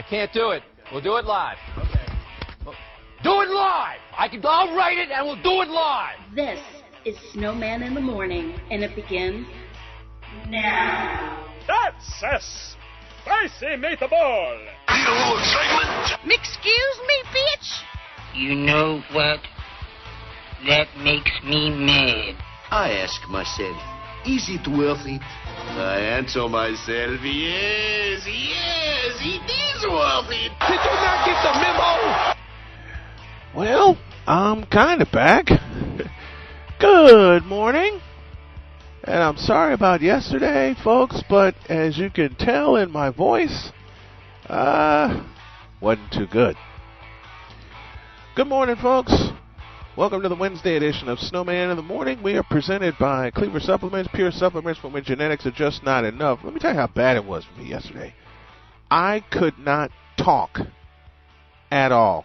I can't do it. We'll do it live. Okay. Do it live! I'll write it and we'll do it live! This is Snowman in the Morning, and it begins now. That's a spicy meatball! Need a little excitement? Excuse me, bitch? You know what? That makes me mad. I ask myself, is it worth it? I answer myself, yes, it is worth it. Did you not get the memo? Well, I'm kind of back. Good morning. And I'm sorry about yesterday, folks, but as you can tell in my voice, wasn't too good. Good morning, folks. Welcome to the Wednesday edition of Snowman in the Morning. We are presented by Cleaver Supplements, pure supplements for when genetics are just not enough. Let me tell you how bad it was for me yesterday. I could not talk at all.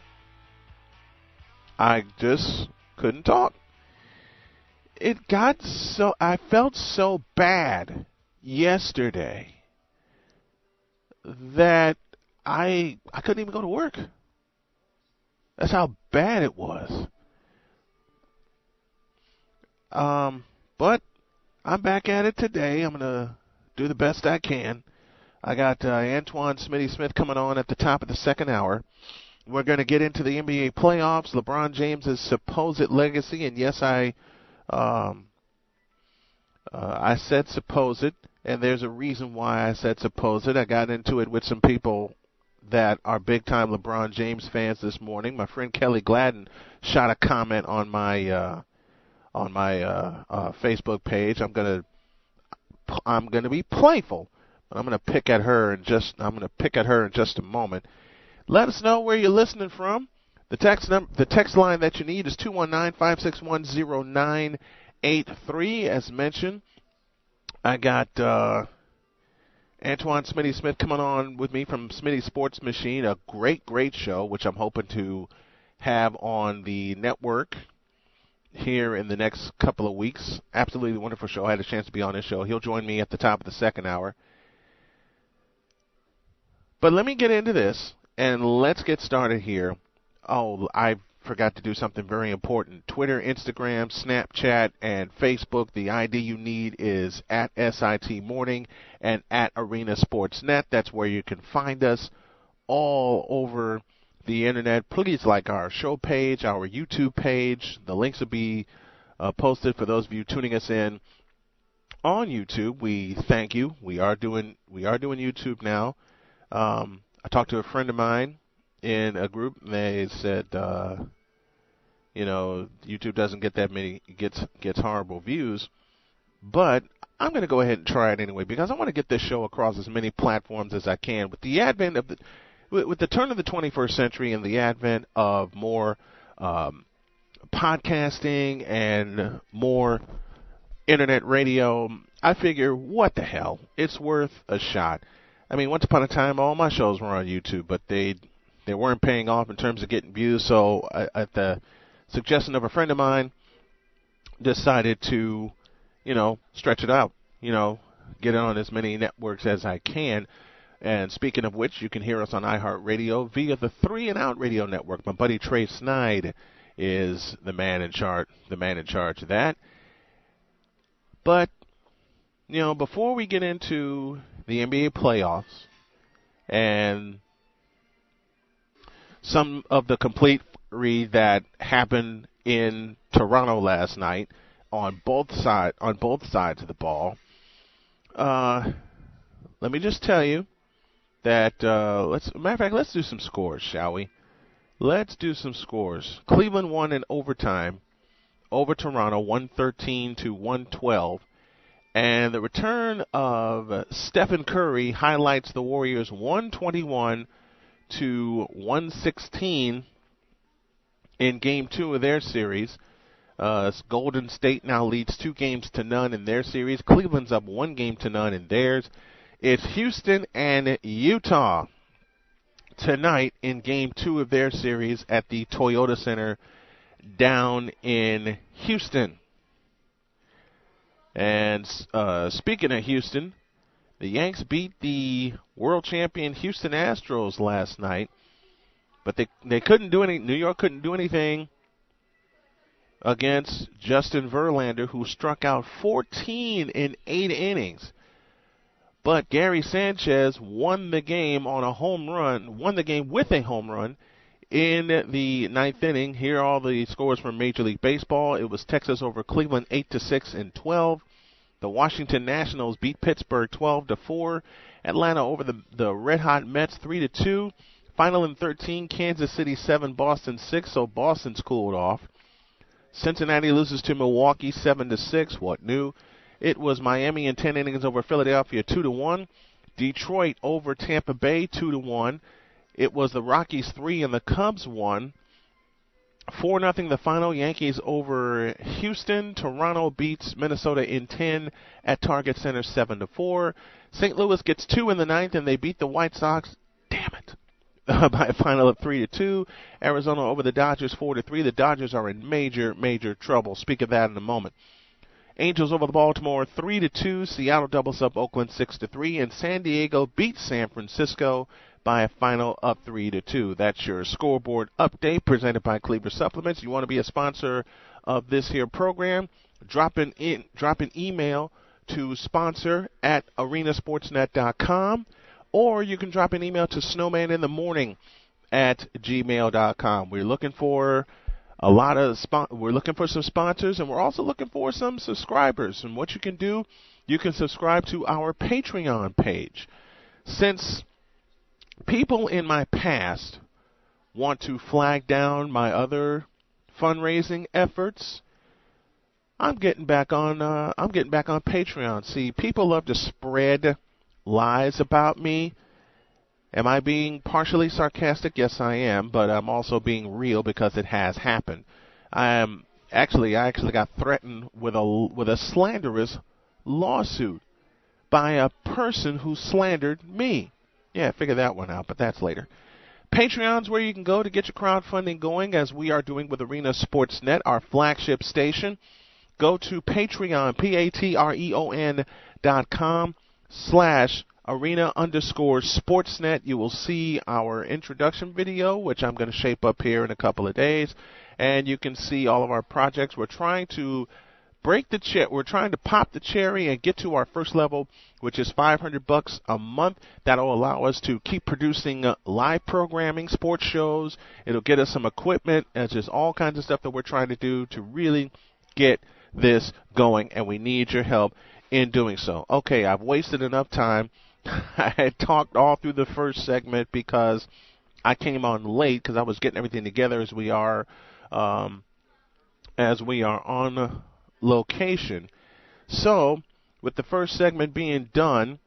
I just couldn't talk. I felt so bad yesterday that I couldn't even go to work. That's how bad it was. But I'm back at it today. I'm going to do the best I can. I got Antoine Smitty Smith coming on at the top of the second hour. We're going to get into the NBA playoffs, LeBron James's supposed legacy, and yes, I said supposed, and there's a reason why I said supposed. I got into it with some people that are big-time LeBron James fans this morning. My friend Kelly Gladden shot a comment on my Facebook page. I'm gonna be playful, but I'm gonna pick at her in just a moment. Let us know where you're listening from. The text line that you need is 219-561-0983. As mentioned, I got Antoine Smitty Smith coming on with me from Smitty Sports Machine, a great show, which I'm hoping to have on the network here in the next couple of weeks. Absolutely wonderful show. I had a chance to be on this show. He'll join me at the top of the second hour. But let me get into this, and let's get started here. Oh, I forgot to do something very important. Twitter, Instagram, Snapchat, and Facebook. The ID you need is at SIT Morning and at Arena Sportsnet. That's where you can find us all over the internet. Please like our show page, our YouTube page. The links will be posted for those of you tuning us in on YouTube. We thank you. We are doing YouTube now. I talked to a friend of mine in a group, and they said, YouTube doesn't get that many, gets horrible views, but I'm going to go ahead and try it anyway because I want to get this show across as many platforms as I can. With the advent of with the turn of the 21st century and the advent of more podcasting and more internet radio, I figure, what the hell, it's worth a shot. I mean, once upon a time, all my shows were on YouTube, but they weren't paying off in terms of getting views, so at the suggestion of a friend of mine, decided to, stretch it out, get it on as many networks as I can. And speaking of which, you can hear us on iHeartRadio via the 3 and Out Radio Network. My buddy Trey Snide is the man in charge of that. But, before we get into the NBA playoffs and some of the completery that happened in Toronto last night on both sides of the ball, let me just tell you that let's do some scores, shall we? Let's do some scores. Cleveland won in overtime over Toronto, 113-112. And the return of Stephen Curry highlights the Warriors 121-116 in Game 2 of their series. Golden State now leads 2-0 in their series. Cleveland's up 1-0 in theirs. It's Houston and Utah tonight in Game 2 of their series at the Toyota Center down in Houston. And speaking of Houston, The Yanks beat the world champion Houston Astros last night, but they couldn't do any. New York couldn't do anything against Justin Verlander, who struck out 14 in 8 innings. But Gary Sanchez won the game on a home run, won the game with a home run in the 9th inning. Here are all the scores from Major League Baseball. It was Texas over Cleveland 8-6 in 12. The Washington Nationals beat Pittsburgh 12-4. Atlanta over the Red Hot Mets 3-2. Final in 13, Kansas City 7, Boston 6, so Boston's cooled off. Cincinnati loses to Milwaukee 7-6. What new? It was Miami in 10 innings over Philadelphia 2-1. Detroit over Tampa Bay 2-1. It was the Rockies 3 and the Cubs 1. 4-0 the final. Yankees over Houston. Toronto beats Minnesota in 10 at Target Center 7-4. St. Louis gets 2 in the 9th, and they beat the White Sox. Damn it. By a final of 3-2. Arizona over the Dodgers 4-3. The Dodgers are in major, major trouble. Speak of that in a moment. Angels over the Baltimore 3-2. Seattle doubles up Oakland 6-3, and San Diego beats San Francisco by a final of 3-2. That's your scoreboard update presented by Cleaver Supplements. You want to be a sponsor of this here program? Drop an email to sponsor@arenasportsnet.com, or you can drop an email to snowmaninthemorning@gmail.com. We're looking for we're looking for some sponsors, and we're also looking for some subscribers. And what you can do, you can subscribe to our Patreon page. Since people in my past want to flag down my other fundraising efforts, I'm getting back on Patreon. See, people love to spread lies about me. Am I being partially sarcastic? Yes, I am, but I'm also being real because it has happened. I actually got threatened with a slanderous lawsuit by a person who slandered me. Yeah, figure that one out, but that's later. Patreon's where you can go to get your crowdfunding going, as we are doing with Arena Sportsnet, our flagship station. Go to Patreon, patreon.com/arena_sportsnet. You will see our introduction video, which I'm going to shape up here in a couple of days, and you can see all of our projects. We're trying to we're trying to pop the cherry and get to our first level, which is $500 a month. That'll allow us to keep producing live programming, sports shows. It'll get us some equipment, and just all kinds of stuff that we're trying to do to really get this going, and we need your help in doing so. Okay, I've wasted enough time. I had talked all through the first segment because I came on late because I was getting everything together as we are on location. So, with the first segment being done,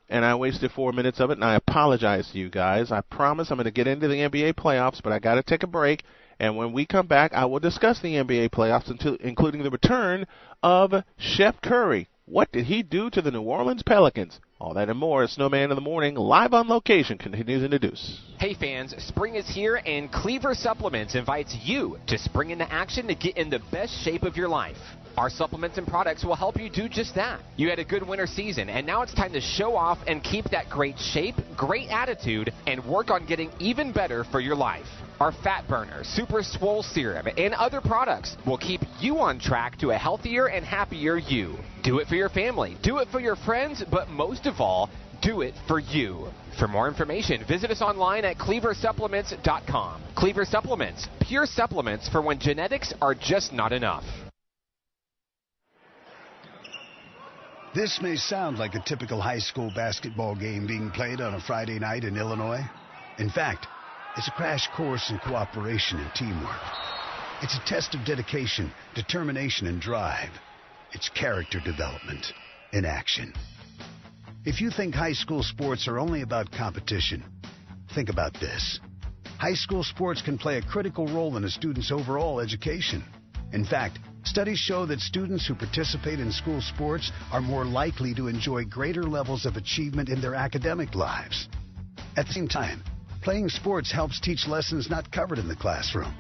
and I wasted 4 minutes of it, and I apologize to you guys. I promise I'm going to get into the NBA playoffs, but I got to take a break. And when we come back, I will discuss the NBA playoffs, including the return of Chef Curry. What did he do to the New Orleans Pelicans? All that and more as Snowman in the Morning, live on location, continues in the Deuce. Hey fans, spring is here, and Cleaver Supplements invites you to spring into action to get in the best shape of your life. Our supplements and products will help you do just that. You had a good winter season, and now it's time to show off and keep that great shape, great attitude, and work on getting even better for your life. Our Fat Burner, Super Swole Serum, and other products will keep you on track to a healthier and happier you. Do it for your family, do it for your friends, but most of all, do it for you. For more information, visit us online at cleaversupplements.com. Cleaver Supplements, pure supplements for when genetics are just not enough. This may sound like a typical high school basketball game being played on a Friday night in Illinois. In fact, it's a crash course in cooperation and teamwork. It's a test of dedication, determination, and drive. It's character development in action. If you think high school sports are only about competition, think about this. High school sports can play a critical role in a student's overall education. In fact, studies show that students who participate in school sports are more likely to enjoy greater levels of achievement in their academic lives. At the same time, playing sports helps teach lessons not covered in the classroom.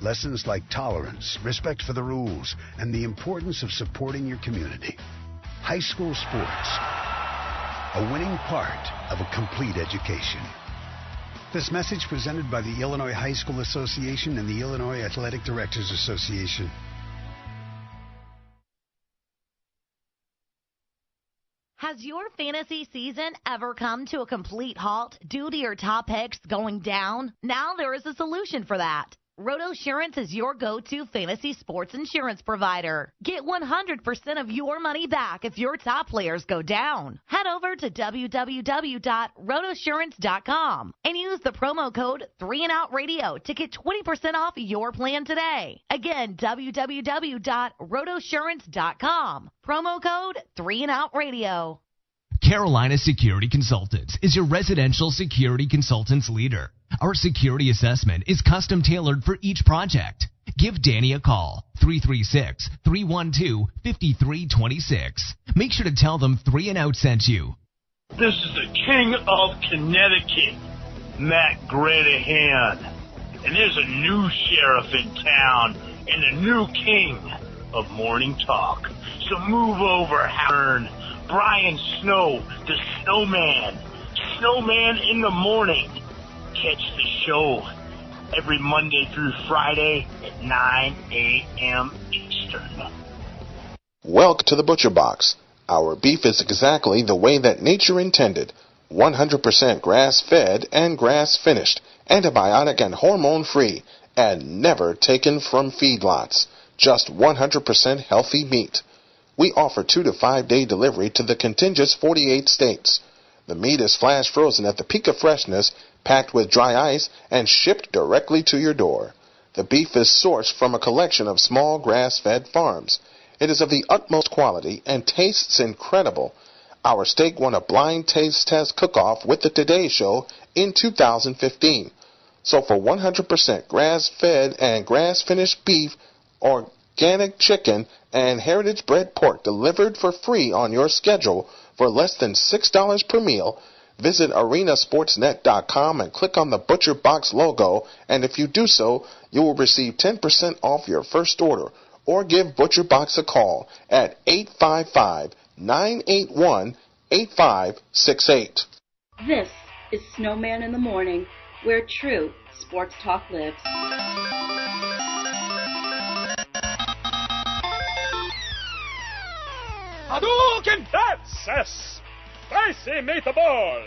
Lessons like tolerance, respect for the rules, and the importance of supporting your community. High school sports. a winning part of a complete education. This message presented by the Illinois High School Association and the Illinois Athletic Directors Association. Has your fantasy season ever come to a complete halt due to your top picks going down? Now there is a solution for that. RotoSurance is your go-to fantasy sports insurance provider. Get 100% of your money back if your top players go down. Head over to www.rotosurance.com and use the promo code 3andOutRadio to get 20% off your plan today. Again, www.rotosurance.com. Promo code 3andOutRadio. Carolina Security Consultants is your residential security consultants leader. Our security assessment is custom tailored for each project. Give Danny a call, 336-312-5326. Make sure to tell them 3 and Out sent you. This is the King of Connecticut, Matt Granahan. And there's a new sheriff in town and a new king of morning talk. So move over, Howard. Brian Snow, the Snowman. Snowman in the morning. Catch the show every Monday through Friday at 9 a.m. Eastern. Welcome to the Butcher Box. Our beef is exactly the way that nature intended. 100% grass-fed and grass-finished, antibiotic and hormone-free, and never taken from feedlots. Just 100% healthy meat. We offer 2 to 5 day delivery to the contiguous 48 states. The meat is flash frozen at the peak of freshness, packed with dry ice, and shipped directly to your door. The beef is sourced from a collection of small grass-fed farms. It is of the utmost quality and tastes incredible. Our steak won a blind taste test cook-off with the Today Show in 2015. So for 100% grass-fed and grass-finished beef, organic chicken, and heritage-bred pork delivered for free on your schedule for less than $6 per meal, visit arenasportsnet.com and click on the Butcher Box logo, and if you do so, you will receive 10% off your first order, or give Butcher Box a call at 855-981-8568. This is Snowman in the Morning, where true sports talk lives. Hadouken! That's spicy meatball!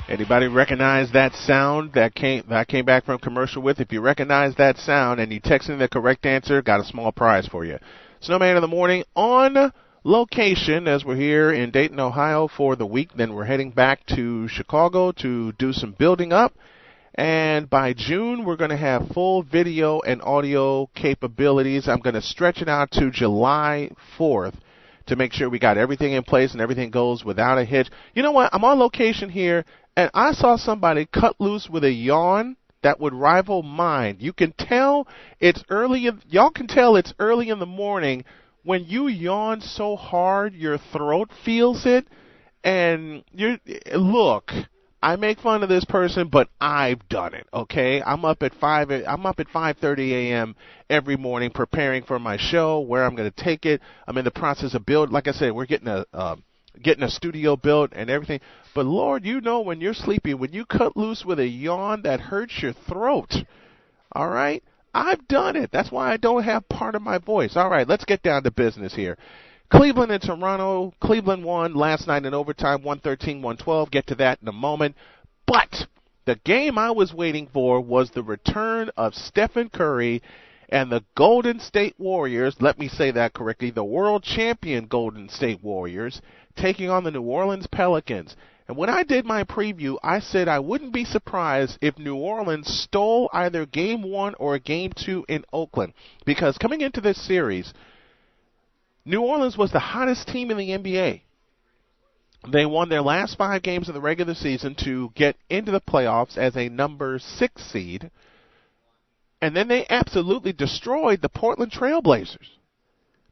Anybody recognize that sound that I came back from commercial with? If you recognize that sound and you text in the correct answer, got a small prize for you. Snowman in the Morning on location as we're here in Dayton, Ohio for the week. Then we're heading back to Chicago to do some building up. And by June, we're going to have full video and audio capabilities. I'm going to stretch it out to July 4th to make sure we got everything in place and everything goes without a hitch. You know what? I'm on location here, and I saw somebody cut loose with a yawn that would rival mine. You can tell it's early. Y'all can tell it's early in the morning when you yawn so hard your throat feels it. And look, I make fun of this person, but I've done it. Okay, I'm up at 5:30 a.m. every morning preparing for my show, where I'm going to take it. I'm in the process of build. Like I said, we're getting a studio built and everything. But Lord, you know when you're sleepy, when you cut loose with a yawn that hurts your throat. All right, I've done it. That's why I don't have part of my voice. All right, let's get down to business here. Cleveland and Toronto. Cleveland won last night in overtime, 113-112. Get to that in a moment. But the game I was waiting for was the return of Stephen Curry and the Golden State Warriors. Let me say that correctly. The world champion Golden State Warriors taking on the New Orleans Pelicans. And when I did my preview, I said I wouldn't be surprised if New Orleans stole either Game 1 or Game 2 in Oakland. Because coming into this series, New Orleans was the hottest team in the NBA. They won their last 5 games of the regular season to get into the playoffs as a number 6 seed. And then they absolutely destroyed the Portland Trail Blazers.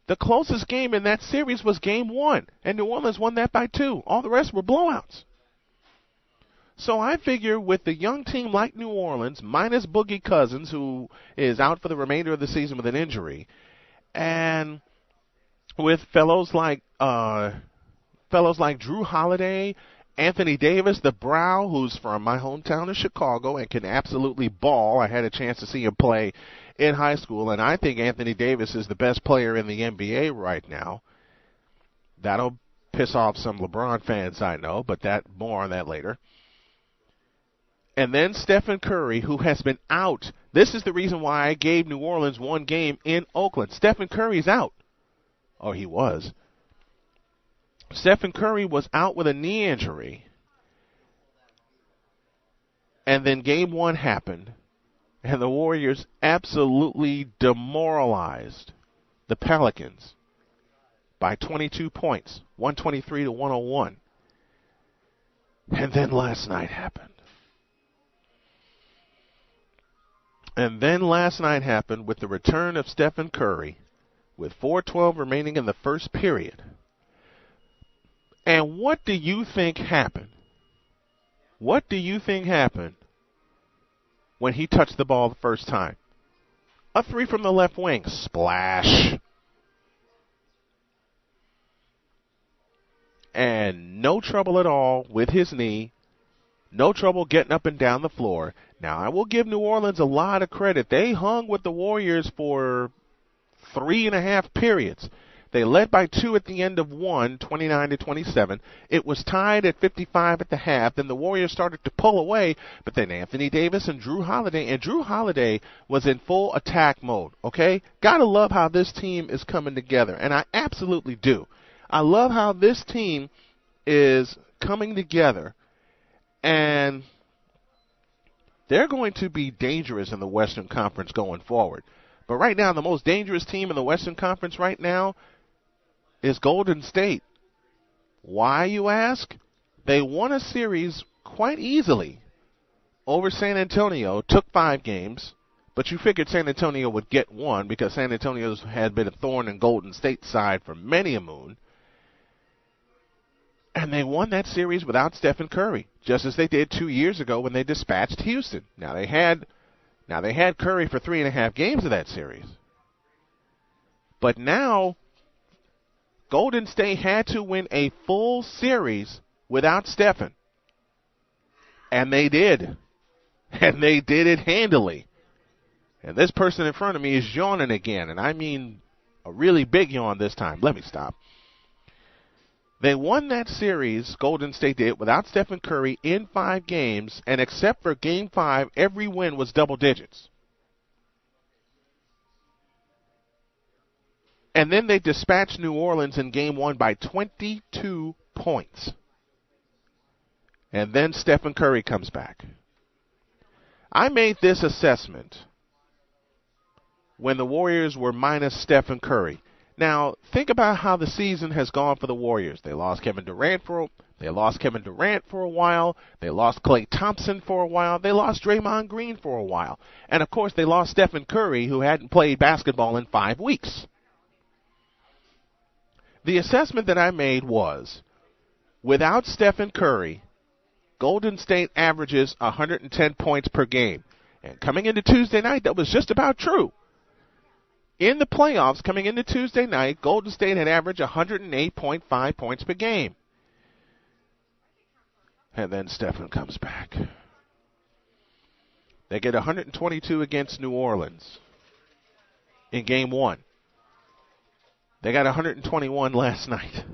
The closest game in that series was Game 1, and New Orleans won that by 2. All the rest were blowouts. So I figure with the young team like New Orleans, minus Boogie Cousins, who is out for the remainder of the season with an injury, and with fellows like fellows like Drew Holiday, Anthony Davis, the Brow, who's from my hometown of Chicago and can absolutely ball. I had a chance to see him play in high school, and I think Anthony Davis is the best player in the NBA right now. That'll piss off some LeBron fans, I know, but more on that later. And then Stephen Curry, who has been out. This is the reason why I gave New Orleans one game in Oakland. Stephen Curry's out. Oh, he was. Stephen Curry was out with a knee injury. And then game one happened. And the Warriors absolutely demoralized the Pelicans by 22 points, 123 to 101. And then last night happened. And then last night happened with the return of Stephen Curry with 4:12 remaining in the first period. And what do you think happened? What do you think happened when he touched the ball the first time? A three from the left wing. Splash. And no trouble at all with his knee. No trouble getting up and down the floor. Now, I will give New Orleans a lot of credit. They hung with the Warriors for 3.5 periods. They led by 2 at the end of one, 29 to 27. It was tied at 55 at the half. Then the Warriors started to pull away, but then Anthony Davis and Drew Holiday was in full attack mode, okay? Gotta love how this team is coming together, and I absolutely do. I love how this team is coming together, and they're going to be dangerous in the Western Conference going forward. But right now, the most dangerous team in the Western Conference right now is Golden State. Why, you ask? They won a series quite easily over San Antonio. Took 5 games, but you figured San Antonio would get one because San Antonio had been a thorn in Golden State's side for many a moon. And they won that series without Stephen Curry, just as they did 2 years ago when they dispatched Houston. Now they had Curry for 3.5 games of that series. But now Golden State had to win a full series without Stephen. And they did. And they did it handily. And this person in front of me is yawning again, and I mean a really big yawn this time. Let me stop. They won that series, Golden State did, without Stephen Curry in 5 games, and except for Game 5, every win was double digits. And then they dispatched New Orleans in Game 1 by 22 points. And then Stephen Curry comes back. I made this assessment when the Warriors were minus Stephen Curry. Now, think about how the season has gone for the Warriors. They lost Kevin Durant for a while. They lost Klay Thompson for a while. They lost Draymond Green for a while. And, of course, they lost Stephen Curry, who hadn't played basketball in 5 weeks. The assessment that I made was, without Stephen Curry, Golden State averages 110 points per game. And coming into Tuesday night, that was just about true. In the playoffs, coming into Tuesday night, Golden State had averaged 108.5 points per game. And then Stephen comes back. They get 122 against New Orleans in Game 1. They got 121 last night.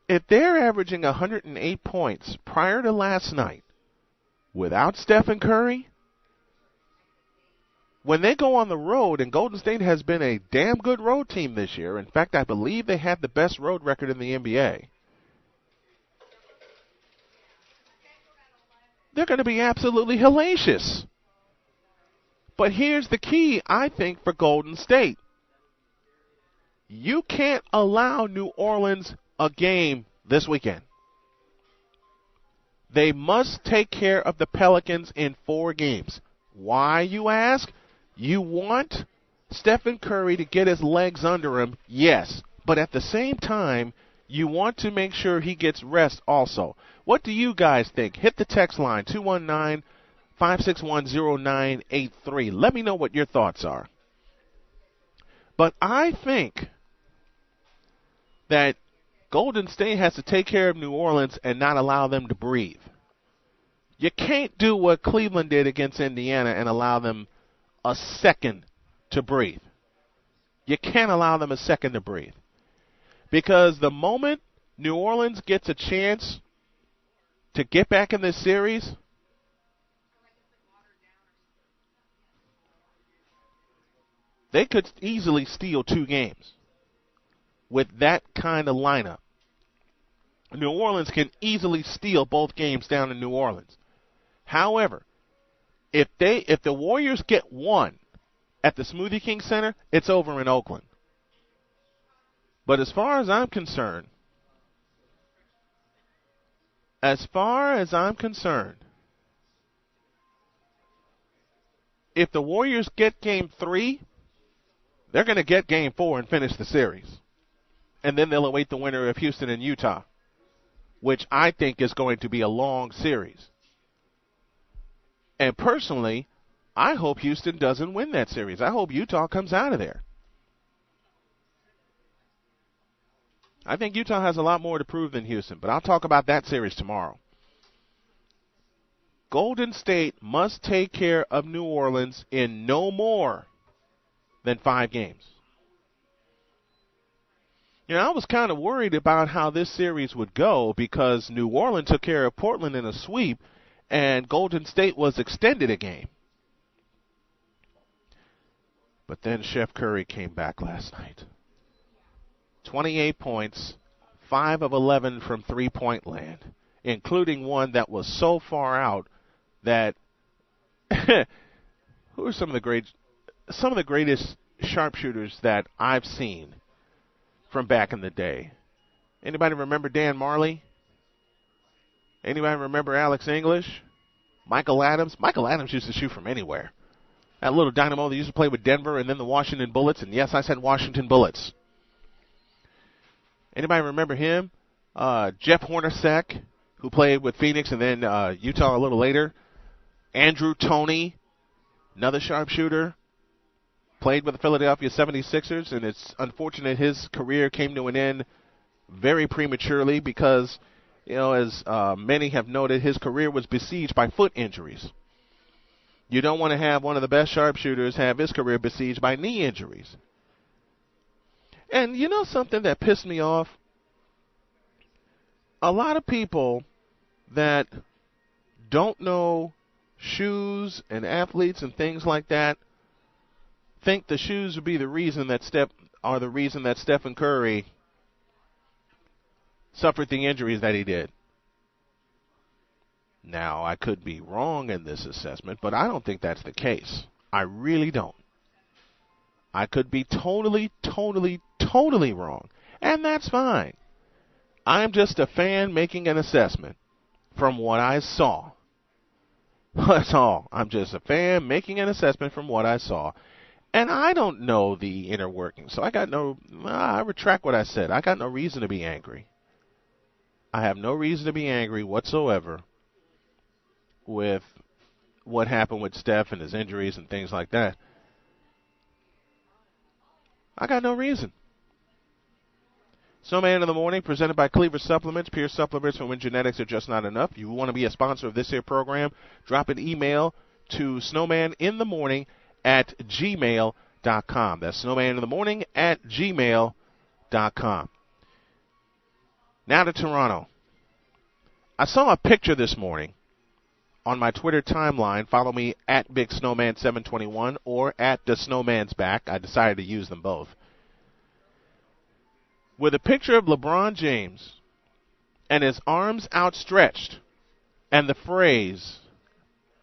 If they're averaging 108 points prior to last night without Stephen Curry, when they go on the road, and Golden State has been a damn good road team this year. In fact, I believe they had the best road record in the NBA. They're going to be absolutely hellacious. But here's the key, I think, for Golden State. You can't allow New Orleans a game this weekend. They must take care of the Pelicans in 4 games. Why, you ask? You want Stephen Curry to get his legs under him, yes. But at the same time, you want to make sure he gets rest also. What do you guys think? Hit the text line, 219-561-0983. Let me know what your thoughts are. But I think that Golden State has to take care of New Orleans and not allow them to breathe. You can't do what Cleveland did against Indiana and allow them a second to breathe. You can't allow them a second to breathe. Because the moment New Orleans gets a chance to get back in this series, they could easily steal 2 games with that kind of lineup. New Orleans can easily steal both games down in New Orleans. However, if the Warriors get one at the Smoothie King Center, it's over in Oakland. But as far as I'm concerned, if the Warriors get Game 3, they're going to get Game 4 and finish the series. And then they'll await the winner of Houston and Utah, which I think is going to be a long series. And personally, I hope Houston doesn't win that series. I hope Utah comes out of there. I think Utah has a lot more to prove than Houston, but I'll talk about that series tomorrow. Golden State must take care of New Orleans in no more than 5 games. I was kind of worried about how this series would go because New Orleans took care of Portland in a sweep and Golden State was extended a game. But then Chef Curry came back last night. 28 points, 5 of 11 from three-point land, including one that was so far out that who are some of the greatest sharpshooters that I've seen from back in the day? Anybody remember Dan Marley? Anybody remember Alex English? Michael Adams? Michael Adams used to shoot from anywhere. That little dynamo that used to play with Denver and then the Washington Bullets. And yes, I said Washington Bullets. Anybody remember him? Jeff Hornacek, who played with Phoenix and then Utah a little later. Andrew Toney, another sharpshooter, played with the Philadelphia 76ers, and it's unfortunate his career came to an end very prematurely because, as many have noted, his career was besieged by foot injuries. You don't want to have one of the best sharpshooters have his career besieged by knee injuries. And you know something that pissed me off? A lot of people that don't know shoes and athletes and things like that think the shoes would be the reason that Stephen Curry suffered the injuries that he did. Now, I could be wrong in this assessment, but I don't think that's the case. I really don't. I could be totally wrong, and that's fine. I'm just a fan making an assessment from what I saw. That's all. I'm just a fan making an assessment from what I saw. And I don't know the inner workings, so I retract what I said. I got no reason to be angry. I have no reason to be angry whatsoever with what happened with Steph and his injuries and things like that. I got no reason. Snowman in the Morning, presented by Cleaver Supplements. Pure supplements from when genetics are just not enough. If you want to be a sponsor of this here program, drop an email to snowmaninthemorning@gmail.com. That's snowmaninthemorning@gmail.com. Now to Toronto. I saw a picture this morning on my Twitter timeline. Follow me at Big Snowman 721 or at The Snowman's Back. I decided to use them both. With a picture of LeBron James and his arms outstretched and the phrase,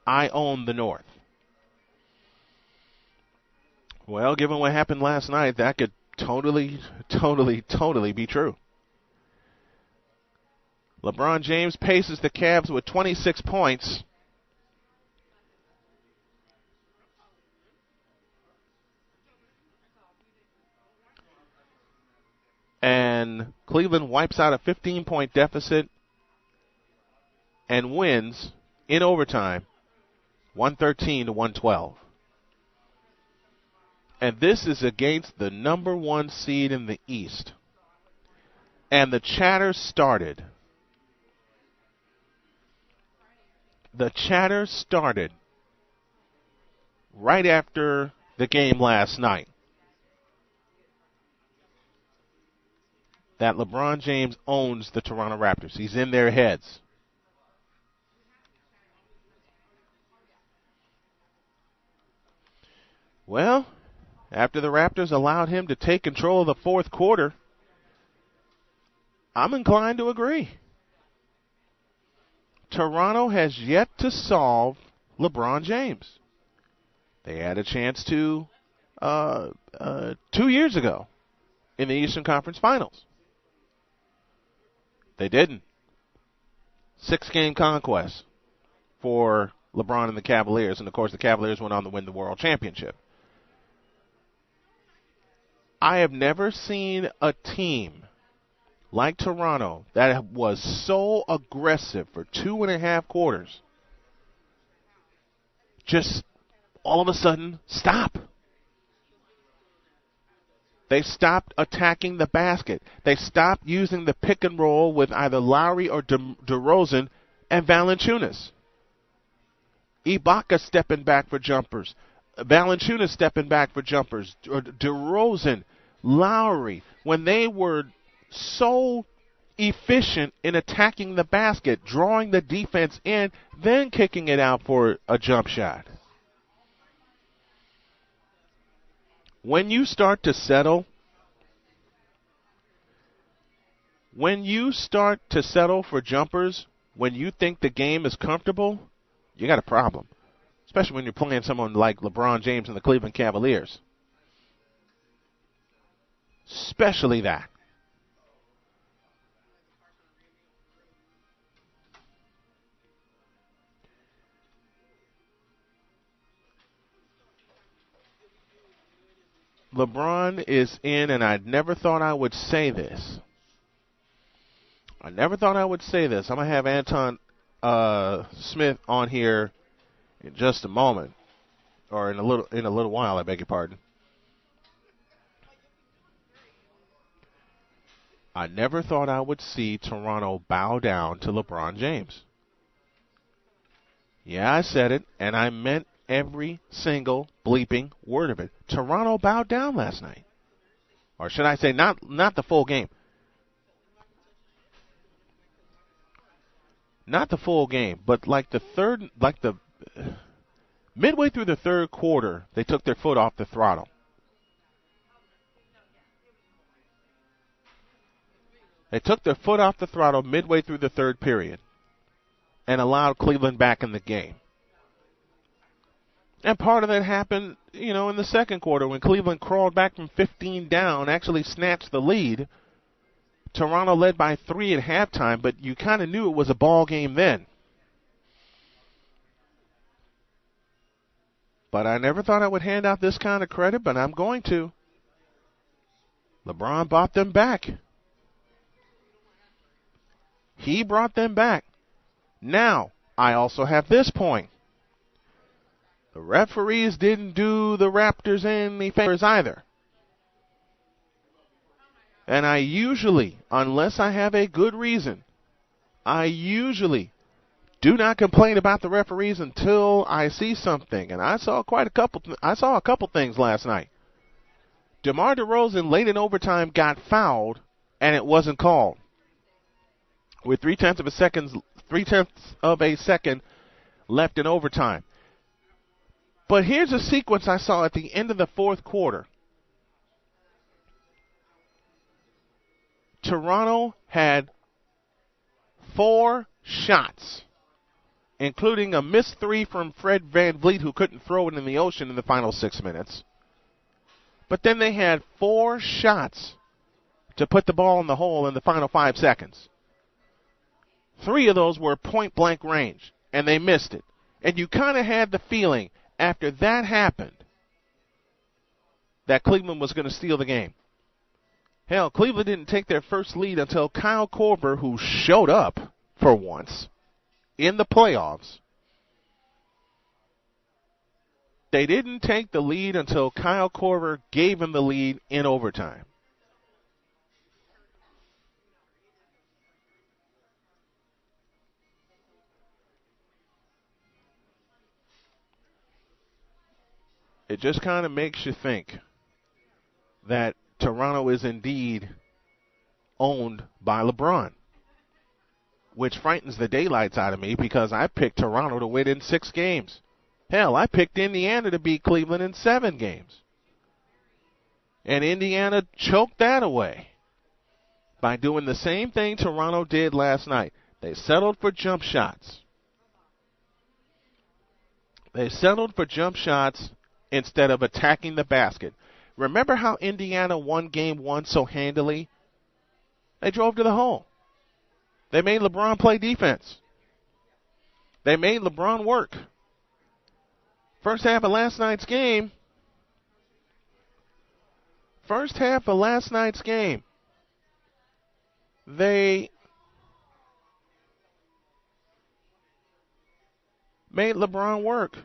"I own the North." Well, given what happened last night, that could totally be true. LeBron James paces the Cavs with 26 points. And Cleveland wipes out a 15-point deficit and wins in overtime 113-112. And this is against the number 1 seed in the East. And the chatter started. The chatter started right after the game last night that LeBron James owns the Toronto Raptors. He's in their heads. Well, after the Raptors allowed him to take control of the fourth quarter, I'm inclined to agree. Toronto has yet to solve LeBron James. They had a chance to 2 years ago in the Eastern Conference Finals. They didn't. 6-game conquest for LeBron and the Cavaliers, and of course the Cavaliers went on to win the World Championship. I have never seen a team like Toronto that was so aggressive for 2.5 quarters just all of a sudden stop. They stopped attacking the basket. They stopped using the pick and roll with either Lowry or DeRozan and Valanciunas. Ibaka stepping back for jumpers. Valanciunas stepping back for jumpers. DeRozan, Lowry, when they were so efficient in attacking the basket, drawing the defense in, then kicking it out for a jump shot. When you start to settle, for jumpers, when you think the game is comfortable, you got a problem. Especially when you're playing someone like LeBron James and the Cleveland Cavaliers. Especially that. LeBron is in, and I never thought I would say this. I'm going to have Anton Smith on here in just a moment, or in a little while, I beg your pardon. I never thought I would see Toronto bow down to LeBron James. Yeah, I said it, and I meant every single bleeping word of it. Toronto bowed down last night. Or should I say not the full game. Not the full game, but midway through the third quarter, they took their foot off the throttle. They took their foot off the throttle midway through the third period and allowed Cleveland back in the game. And part of that happened, in the second quarter when Cleveland crawled back from 15 down, actually snatched the lead. Toronto led by 3 at halftime, but you kind of knew it was a ball game then. But I never thought I would hand out this kind of credit, but I'm going to. LeBron brought them back. He brought them back. Now, I also have this point. The referees didn't do the Raptors any favors either. And I usually, unless I have a good reason, I usually do not complain about the referees until I see something. And I saw a couple things last night. DeMar DeRozan late in overtime got fouled, and it wasn't called. With 0.3 of a second left in overtime. But here's a sequence I saw at the end of the fourth quarter. Toronto had 4 shots, including a missed 3 from Fred VanVleet, who couldn't throw it in the ocean in the final 6 minutes. But then they had 4 shots to put the ball in the hole in the final 5 seconds. 3 of those were point-blank range, and they missed it. And you kind of had the feeling after that happened that Cleveland was going to steal the game. Hell, Cleveland didn't take their first lead until Kyle Korver, who showed up for once in the playoffs. They didn't take the lead until Kyle Korver gave him the lead in overtime. it just kind of makes you think that Toronto is indeed owned by LeBron, which frightens the daylights out of me because I picked Toronto to win in 6 games. Hell, I picked Indiana to beat Cleveland in 7 games. And Indiana choked that away by doing the same thing Toronto did last night. They settled for jump shots. They settled for jump shots instead of attacking the basket. Remember how Indiana won game 1 so handily? They drove to the hole. They made LeBron play defense. They made LeBron work. First half of last night's game, they made LeBron work.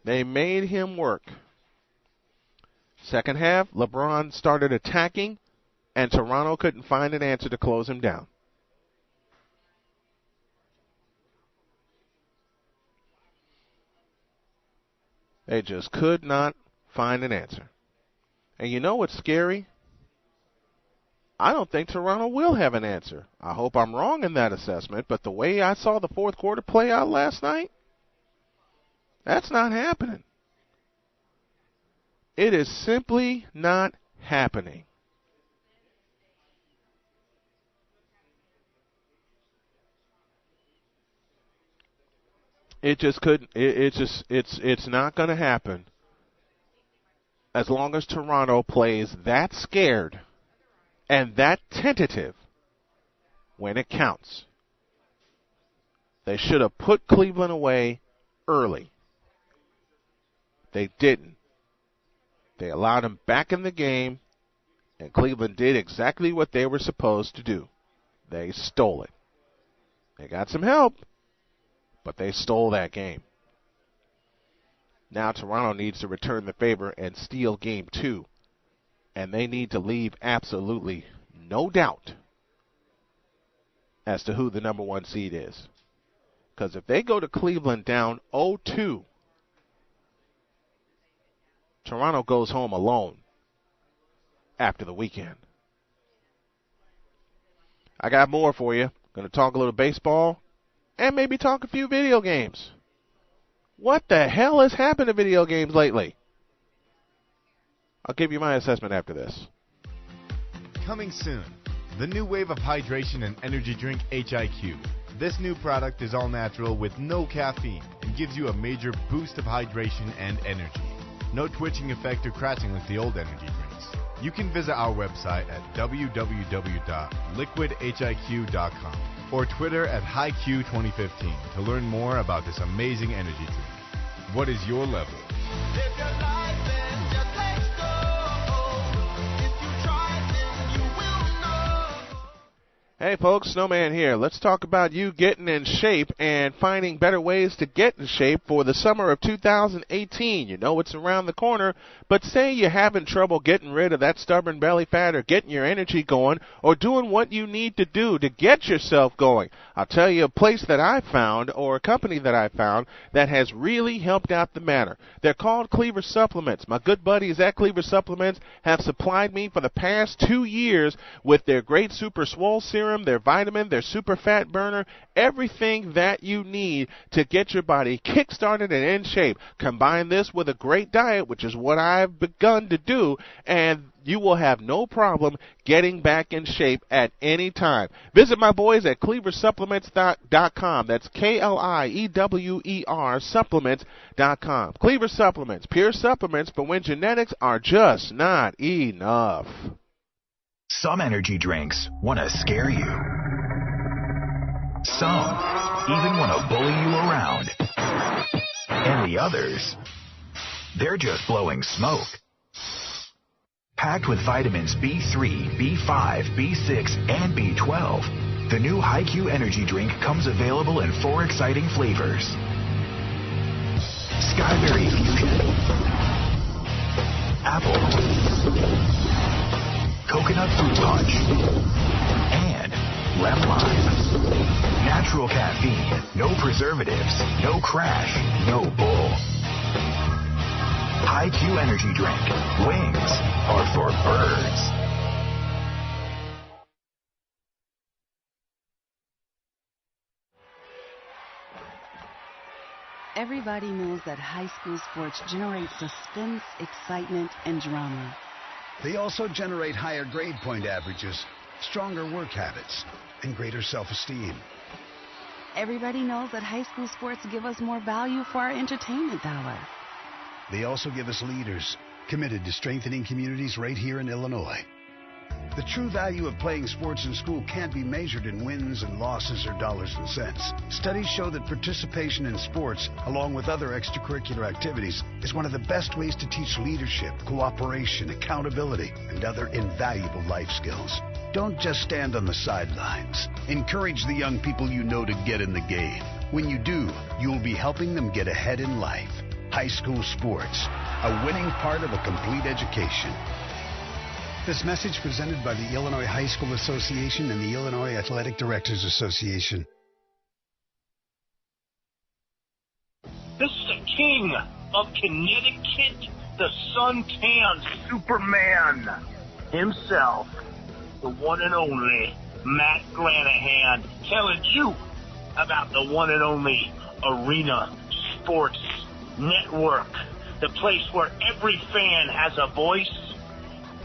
They made him work. Second half, LeBron started attacking, and Toronto couldn't find an answer to close him down. They just could not find an answer. And you know what's scary? I don't think Toronto will have an answer. I hope I'm wrong in that assessment, but the way I saw the fourth quarter play out last night, that's not happening. It is simply not happening. It just couldn't. It's not going to happen as long as Toronto plays that scared and that tentative when it counts. They should have put Cleveland away early. They didn't. They allowed him back in the game, and Cleveland did exactly what they were supposed to do. They stole it. They got some help, but they stole that game. Now Toronto needs to return the favor and steal game 2, and they need to leave absolutely no doubt as to who the number 1 seed is. Because if they go to Cleveland down 0-2, Toronto goes home alone after the weekend. I got more for you. Going to talk a little baseball and maybe talk a few video games. What the hell has happened to video games lately? I'll give you my assessment after this. Coming soon, the new wave of hydration and energy drink HIQ. This new product is all natural with no caffeine and gives you a major boost of hydration and energy. No twitching effect or crashing like the old energy drinks. You can visit our website at www.liquidhiq.com or Twitter at HiQ2015 to learn more about this amazing energy drink. What is your level? Live your life and just let's go. If you try, then you will know. Hey folks, Snowman here. Let's talk about you getting in shape and finding better ways to get in shape for the summer of 2018. You know it's around the corner, but say you're having trouble getting rid of that stubborn belly fat or getting your energy going or doing what you need to do to get yourself going. I'll tell you a place that I found or a company that I found that has really helped out the matter. They're called Cleaver Supplements. My good buddies at Cleaver Supplements have supplied me for the past 2 years with their great Super Swole Serum, their vitamin, their super fat burner, everything that you need to get your body kick-started and in shape. Combine this with a great diet, which is what I've begun to do, and you will have no problem getting back in shape at any time. Visit my boys at cleaversupplements.com. That's Kliwewer supplements.com. Cleaver Supplements, pure supplements for when genetics are just not enough. Some energy drinks want to scare you. Some even want to bully you around. And the others, they're just blowing smoke. Packed with vitamins B3, B5, B6, and B12, the new HiQ energy drink comes available in 4 exciting flavors. Skyberry Fusion, Apple, Coconut Fruit Punch, and Lemon Lime. natural caffeine, no preservatives, no crash, no bull. High-Q energy drink. Wings are for birds. Everybody knows that high school sports generate suspense, excitement, and drama. They also generate higher grade point averages, stronger work habits, and greater self-esteem. Everybody knows that high school sports give us more value for our entertainment dollar. They also give us leaders committed to strengthening communities right here in Illinois. The true value of playing sports in school can't be measured in wins and losses or dollars and cents. Studies show that participation in sports, along with other extracurricular activities, is one of the best ways to teach leadership, cooperation, accountability, and other invaluable life skills. Don't just stand on the sidelines. Encourage the young people you know to get in the game. When you do, you'll be helping them get ahead in life. High school sports, a winning part of a complete education. This message presented by the Illinois High School Association and the Illinois Athletic Directors Association. This is the king of Connecticut, the suntanned Superman himself, the one and only Matt Granahan, telling you about the one and only Arena Sports Network, the place where every fan has a voice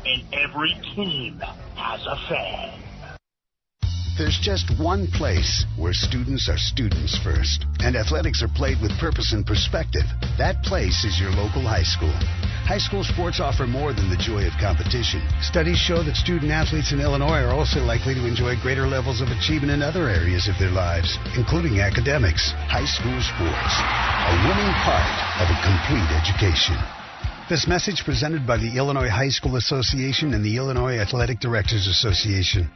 and every team has a fan. There's just one place where students are students first, and athletics are played with purpose and perspective. That place is your local high school. High school sports offer more than the joy of competition. Studies show that student athletes in Illinois are also likely to enjoy greater levels of achievement in other areas of their lives, including academics. High school sports, a winning part of a complete education. This message presented by the Illinois High School Association and the Illinois Athletic Directors Association.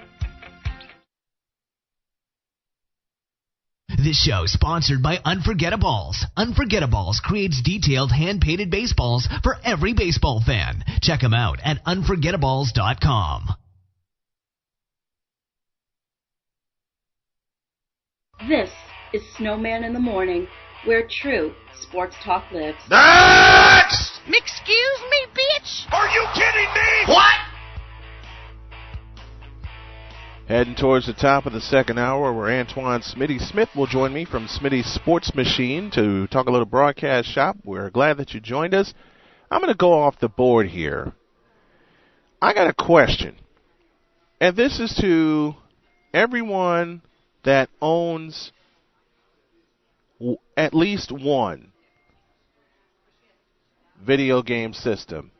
This show is sponsored by Unforgettables. Unforgettables creates detailed hand-painted baseballs for every baseball fan. Check them out at unforgettables.com. This is Snowman in the Morning, where true sports talk lives. Next! Excuse me, bitch! Are you kidding me? What? Heading towards the top of the second hour, where Antoine Smitty Smith will join me from Smitty's Sports Machine to talk a little broadcast shop. We're glad that you joined us. I'm going to go off the board here. I got a question, and this is to everyone that owns at least one video game system,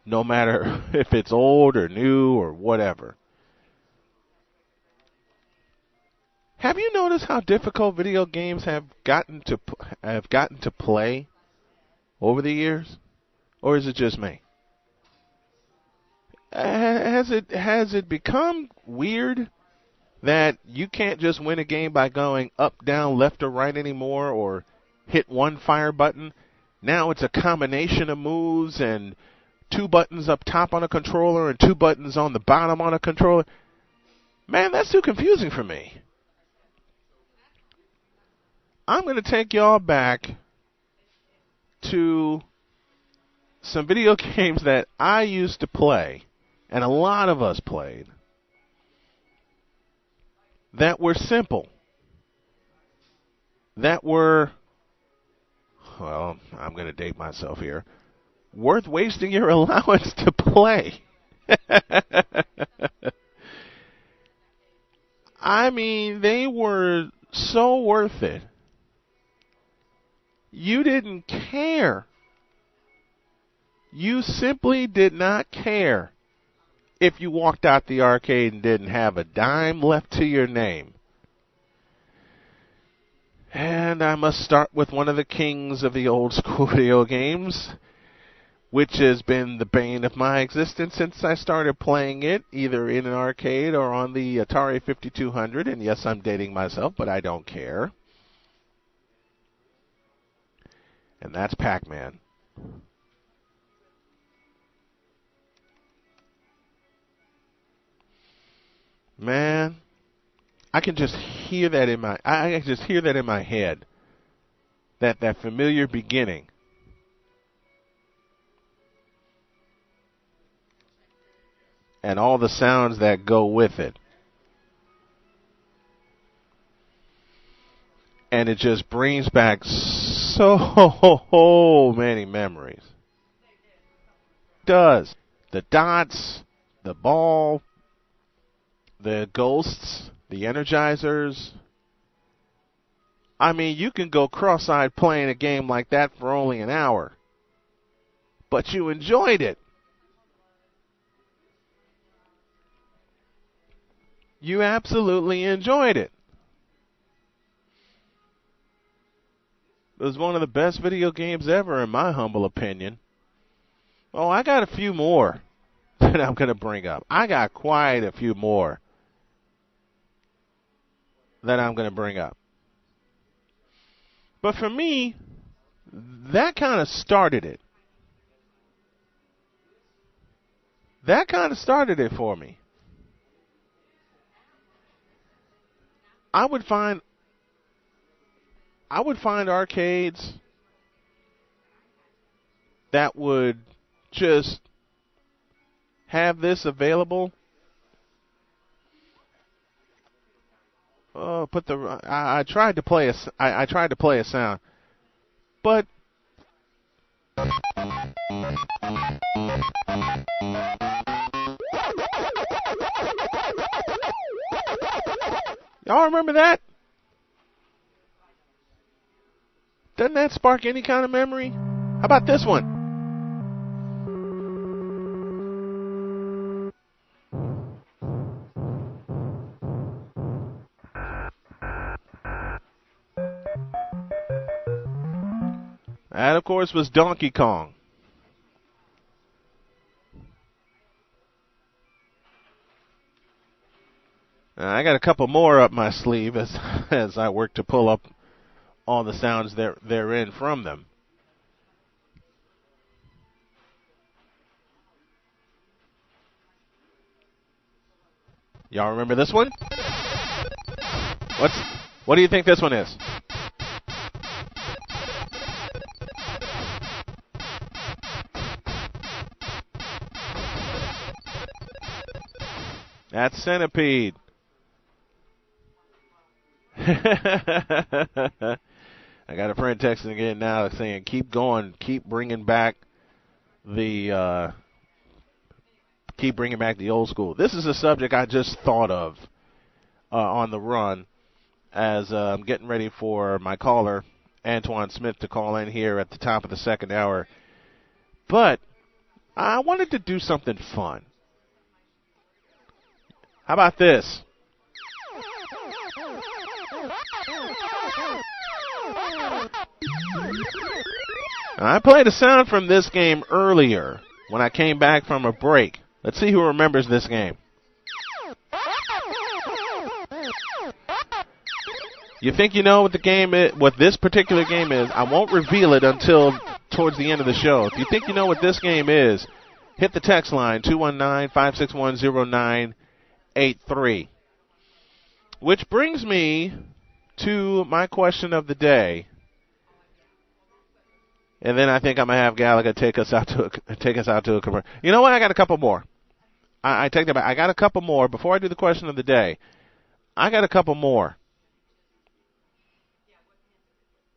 no matter if it's old or new or whatever. Have you noticed how difficult video games have gotten to play over the years, or is it just me? Has it become weird that you can't just win a game by going up, down, left, or right anymore, or hit one fire button? Now it's a combination of moves and 2 buttons up top on a controller and 2 buttons on the bottom on a controller. Man, that's too confusing for me. I'm going to take y'all back to some video games that I used to play, and a lot of us played, that were simple, that were, well, I'm going to date myself here, worth wasting your allowance to play. I mean, they were so worth it. You didn't care. You simply did not care if you walked out the arcade and didn't have a dime left to your name. And I must start with one of the kings of the old school video games, which has been the bane of my existence since I started playing it, either in an arcade or on the Atari 5200. And yes, I'm dating myself, but I don't care. And that's Pac-Man. Man, I can just hear that in my I can just hear that in my head. That familiar beginning. And all the sounds that go with it. And it just brings back so many memories. It does. The dots, the ball, the ghosts, the energizers. I mean, you can go cross-eyed playing a game like that for only an hour. But you enjoyed it. You absolutely enjoyed it. It was one of the best video games ever, in my humble opinion. Oh, I got a few more that I'm going to bring up. I got quite a few more that I'm going to bring up. But for me, that kind of started it. That kind of started it for me. I would find arcades that would just have this available. Oh, I tried to play I tried to play a sound, but y'all remember that? Doesn't that spark any kind of memory? How about this one? That, of course, was Donkey Kong. I got a couple more up my sleeve as I work to pull up all the sounds therein from them. Y'all remember this one? What do you think this one is? That's Centipede. I got a friend texting again now saying, keep going, keep bringing back the old school. This is a subject I just thought of on the run as I'm getting ready for my caller, Antoine Smith, to call in here at the top of the second hour. But I wanted to do something fun. How about this? I played a sound from this game earlier when I came back from a break. Let's see who remembers this game. You think you know what the game is, what this particular game is? I won't reveal it until towards the end of the show. If you think you know what this game is, hit the text line 219-561-0983. Which brings me to my question of the day. And then I think I'm gonna have Gallagher take us out to a commercial. You know what? I got a couple more. I take that back. I got a couple more before I do the question of the day. I got a couple more.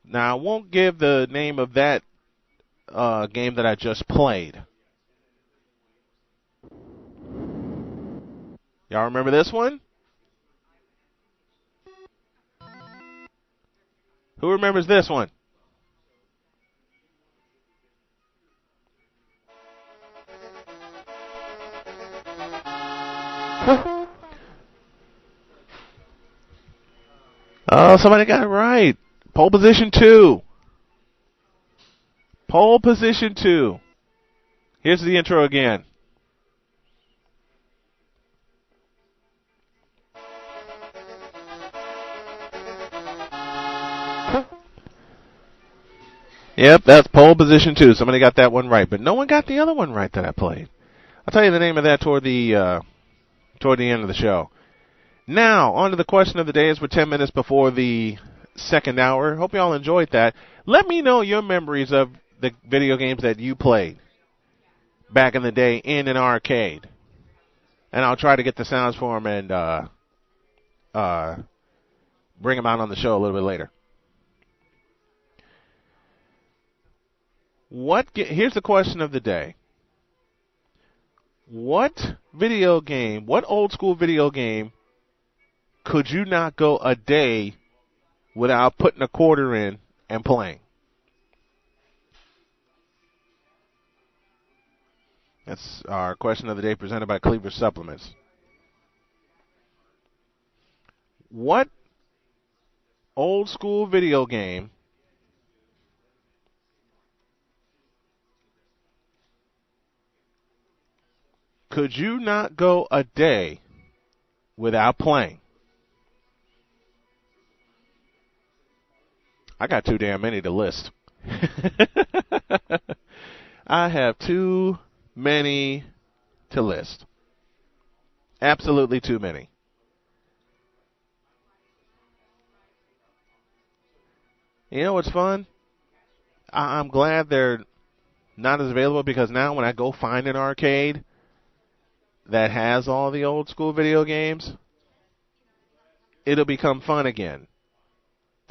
Now I won't give the name of that game that I just played. Y'all remember this one? Who remembers this one? Oh, somebody got it right. Pole position 2. Pole position 2. Here's the intro again. Yep, that's pole position 2. Somebody got that one right, but no one got the other one right that I played. I'll tell you the name of that toward the end of the show. Now, on to the question of the day as we're 10 minutes before the second hour. Hope you all enjoyed that. Let me know your memories of the video games that you played back in the day in an arcade. And I'll try to get the sounds for them and bring them out on the show a little bit later. Here's the question of the day. What old school video game could you not go a day without putting a quarter in and playing? That's our question of the day presented by Cleaver Supplements. What old school video game could you not go a day without playing? I got too damn many to list. I have too many to list. Absolutely too many. You know what's fun? I'm glad they're not as available, because now when I go find an arcade that has all the old school video games, it'll become fun again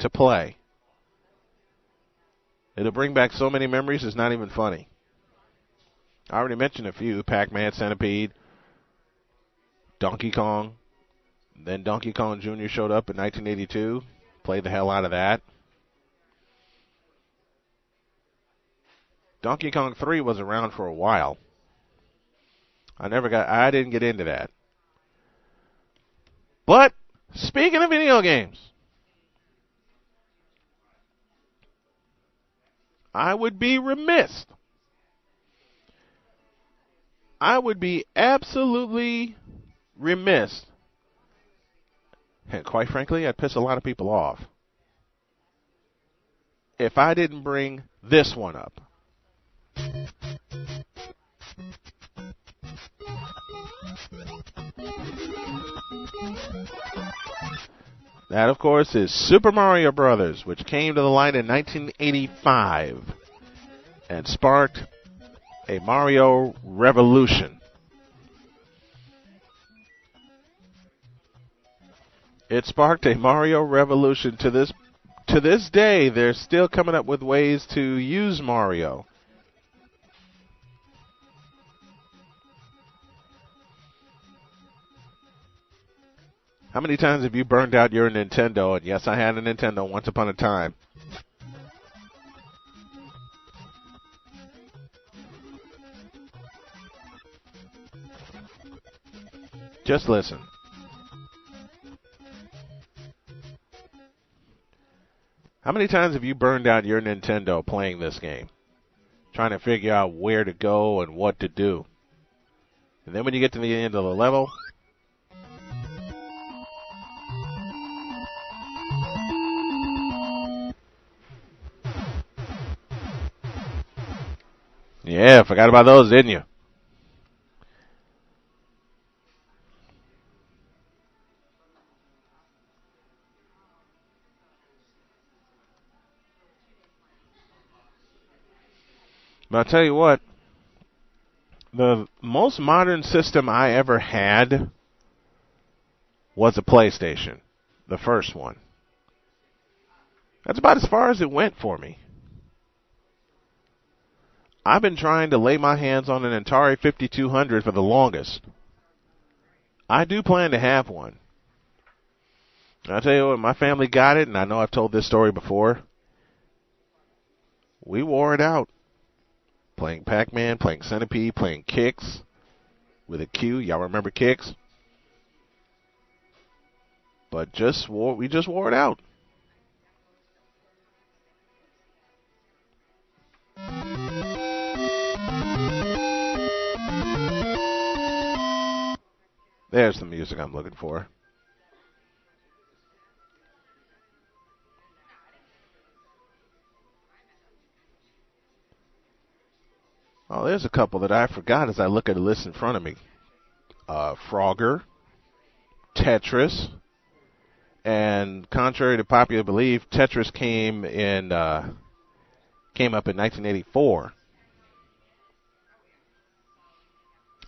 to play. It'll bring back so many memories, it's not even funny. I already mentioned a few: Pac-Man, Centipede, Donkey Kong. Then Donkey Kong Jr. showed up in 1982. Played the hell out of that. Donkey Kong 3 was around for a while. I didn't get into that. But, speaking of video games, I would be absolutely remiss, and quite frankly, I'd piss a lot of people off, if I didn't bring this one up. That, of course, is Super Mario Brothers, which came to the light in 1985 and sparked a Mario revolution. It sparked a Mario revolution. To this day, they're still coming up with ways to use Mario. How many times have you burned out your Nintendo? And yes, I had a Nintendo once upon a time. Just listen. How many times have you burned out your Nintendo playing this game? Trying to figure out where to go and what to do. And then when you get to the end of the level, yeah, forgot about those, didn't you? But I'll tell you what, the most modern system I ever had was a PlayStation, the first one. That's about as far as it went for me. I've been trying to lay my hands on an Atari 5200 for the longest. I do plan to have one. I'll tell you what, my family got it, and I know I've told this story before. We wore it out. Playing Pac-Man, playing Centipede, playing Kicks with a Q. Y'all remember Kicks? But we just wore it out. There's the music I'm looking for. Oh, there's a couple that I forgot as I look at the list in front of me. Frogger, Tetris. And contrary to popular belief, Tetris came up in 1984.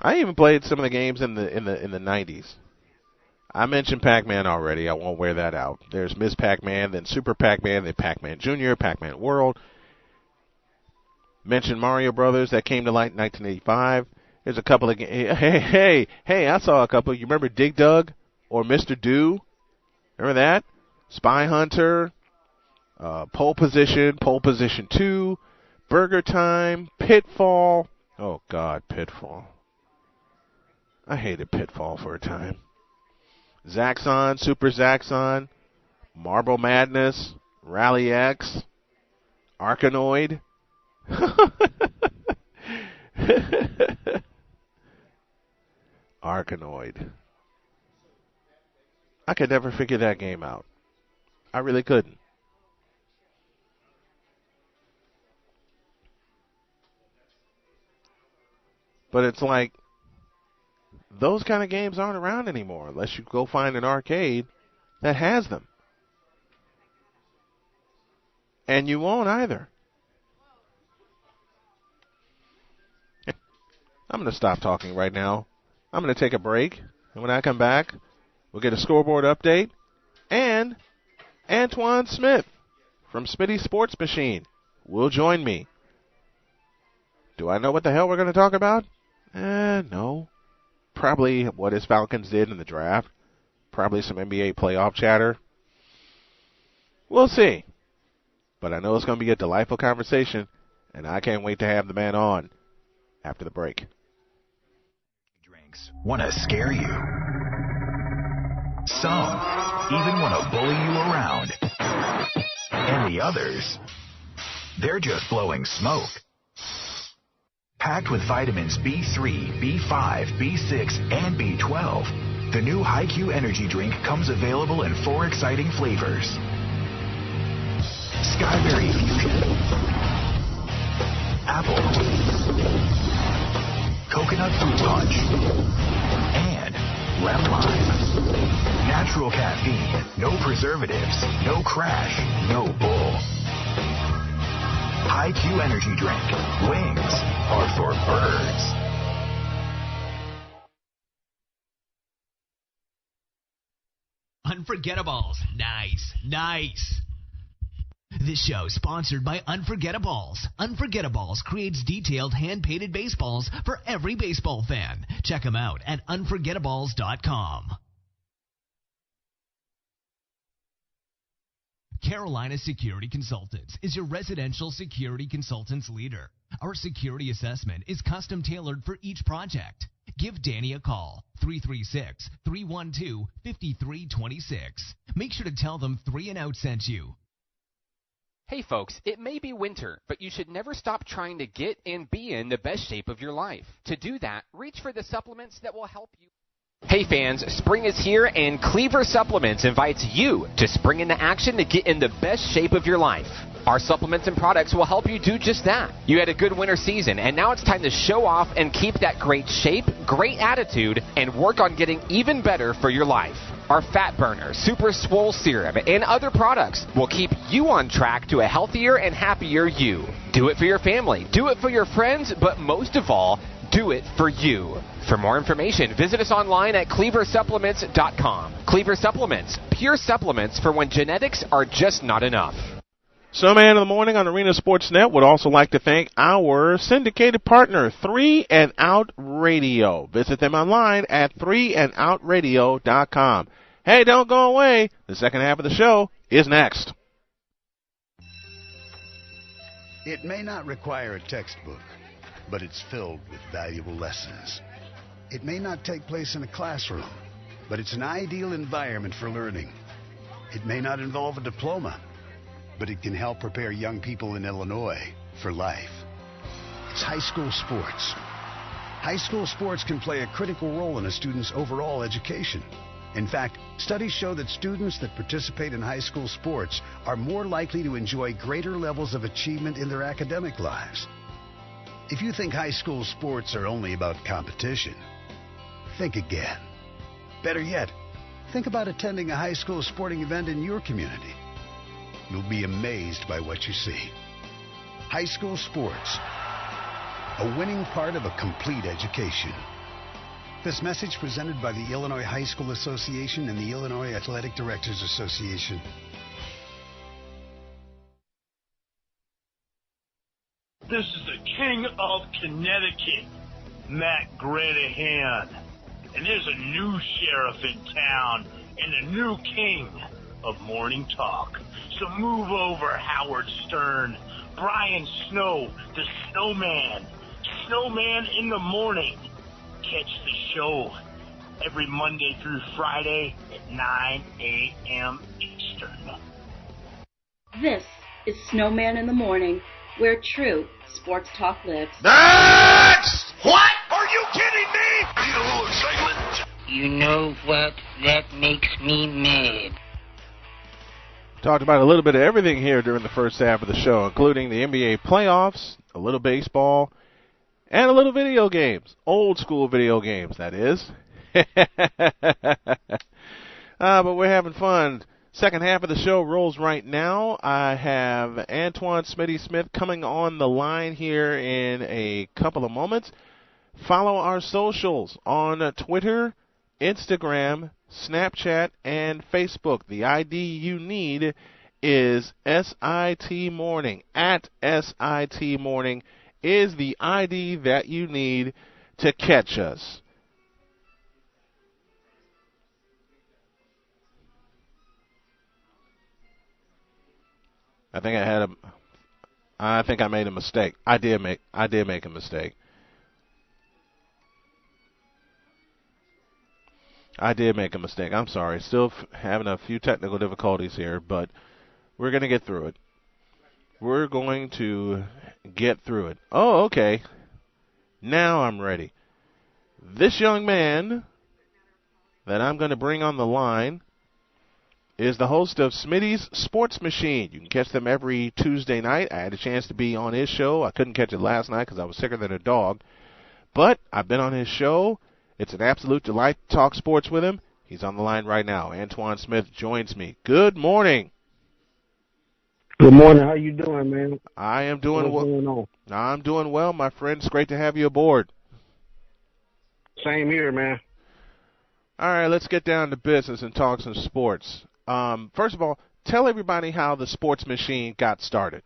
I even played some of the games in the 90s. I mentioned Pac-Man already. I won't wear that out. There's Ms. Pac-Man, then Super Pac-Man, then Pac-Man Jr., Pac-Man World. Mentioned Mario Brothers that came to light in 1985. There's a couple of games. Hey, I saw a couple. You remember Dig Dug or Mr. Do? Remember that? Spy Hunter, Pole Position 2, Burger Time, Pitfall. Oh, God, Pitfall. I hated Pitfall for a time. Zaxxon, Super Zaxxon, Marble Madness, Rally X, Arkanoid. Arkanoid. I could never figure that game out. I really couldn't. But it's like, those kind of games aren't around anymore unless you go find an arcade that has them. And you won't either. I'm going to stop talking right now. I'm going to take a break. And when I come back, we'll get a scoreboard update. And Antoine Smith from Smitty Sports Machine will join me. Do I know what the hell we're going to talk about? No. Probably what his Falcons did in the draft. Probably some NBA playoff chatter. We'll see. But I know it's going to be a delightful conversation, and I can't wait to have the man on after the break. Drinks want to scare you. Some even want to bully you around. And the others, they're just blowing smoke. Packed with vitamins B3, B5, B6, and B12, the new HiQ Energy Drink comes available in 4 exciting flavors. Skyberry Fusion, Apple, Coconut Fruit Punch, and Lemon Lime. Natural caffeine, no preservatives, no crash, no bull. HiQ Energy Drink. Wings are for birds. Unforgettables. Nice. This show is sponsored by Unforgettables. Unforgettables creates detailed hand-painted baseballs for every baseball fan. Check them out at unforgettables.com. Carolina Security Consultants is your residential security consultants leader. Our security assessment is custom tailored for each project. Give Danny a call, 336-312-5326. Make sure to tell them 3 and Out sent you. Hey folks, it may be winter, but you should never stop trying to get and be in the best shape of your life. To do that, reach for the supplements that will help you. Hey fans, spring is here and Cleaver Supplements invites you to spring into action to get in the best shape of your life. Our supplements and products will help you do just that. You had a good winter season and now it's time to show off and keep that great shape, great attitude, and work on getting even better for your life. Our Fat Burner, Super Swole Serum, and other products will keep you on track to a healthier and happier you. Do it for your family, do it for your friends, but most of all, do it for you. For more information, visit us online at cleaversupplements.com. Cleaver Supplements, pure supplements for when genetics are just not enough. Snowman in the Morning on Arena Sports Net would also like to thank our syndicated partner, 3 and Out Radio. Visit them online at 3andoutradio.com. Hey, don't go away. The second half of the show is next. It may not require a textbook, but it's filled with valuable lessons. It may not take place in a classroom, but it's an ideal environment for learning. It may not involve a diploma, but it can help prepare young people in Illinois for life. It's high school sports. High school sports can play a critical role in a student's overall education. In fact, studies show that students that participate in high school sports are more likely to enjoy greater levels of achievement in their academic lives. If you think high school sports are only about competition, think again. Better yet, Think about attending a high school sporting event in your community. You'll be amazed by what you see. High school sports, a winning part of a complete education. This message presented by the Illinois High School Association and the Illinois Athletic Directors Association. This is the King of Connecticut, Matt Gretahan. And there's a new sheriff in town and a new king of morning talk. So move over, Howard Stern, Brian Snow, the Snowman, Snowman in the morning. Catch the show every Monday through Friday at 9 a.m. Eastern. This is Snowman in the Morning, where true sports talk lives. Next! What? Are you kidding me? Need a little excitement? You know what? That makes me mad. Talked about a little bit of everything here during the first half of the show, including the NBA playoffs, a little baseball, and a little video games. Old school video games, that is. But we're having fun. Second half of the show rolls right now. I have Antoine Smitty Smith coming on the line here in a couple of moments. Follow our socials on Twitter, Instagram, Snapchat, and Facebook. The ID you need is SIT Morning. At SIT Morning is the ID that you need to catch us. I think I made a mistake. I did make a mistake. I did make a mistake. I'm sorry. Still having a few technical difficulties here, but we're going to get through it. We're going to get through it. Oh, okay. Now I'm ready. This young man that I'm going to bring on the line is the host of Smitty's Sports Machine. You can catch them every Tuesday night. I had a chance to be on his show. I couldn't catch it last night because I was sicker than a dog. But I've been on his show. It's an absolute delight to talk sports with him. He's on the line right now. Antoine Smith joins me. Good morning. Good morning. How you doing, man? I am doing well. What's going on? I'm doing well, my friend. It's great to have you aboard. Same here, man. All right, let's get down to business and talk some sports. First of all, tell everybody how the Sports Machine got started.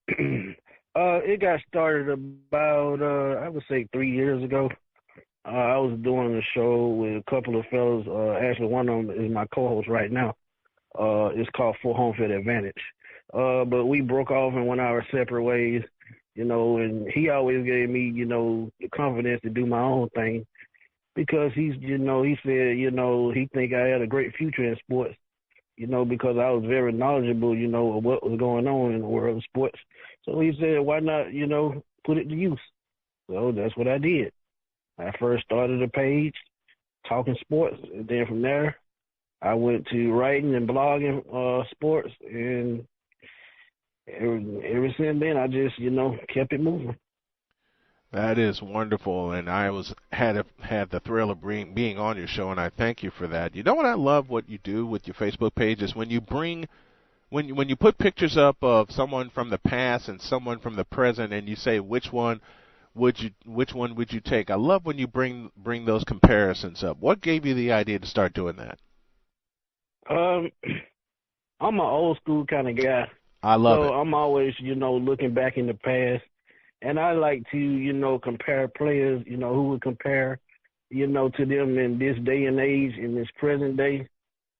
It got started about, I would say 3 years ago. I was doing a show with a couple of fellas. Actually, one of them is my co-host right now. It's called Full Home Field Advantage. But we broke off and went our separate ways, and he always gave me, the confidence to do my own thing because he said, he think I had a great future in sports, because I was very knowledgeable, of what was going on in the world of sports. So he said, why not, put it to use? So that's what I did. I first started a page talking sports, and then from there, I went to writing and blogging sports, and ever since then, I just, kept it moving. That is wonderful, and I had the thrill of being on your show, and I thank you for that. You know what I love what you do with your Facebook page is when you put pictures up of someone from the past and someone from the present, and you say which one would you take. I love when you bring those comparisons up. What gave you the idea to start doing that? I'm an old school kind of guy. I love it. I'm always, looking back in the past. And I like to, compare players, who would compare, to them in this day and age, in this present day.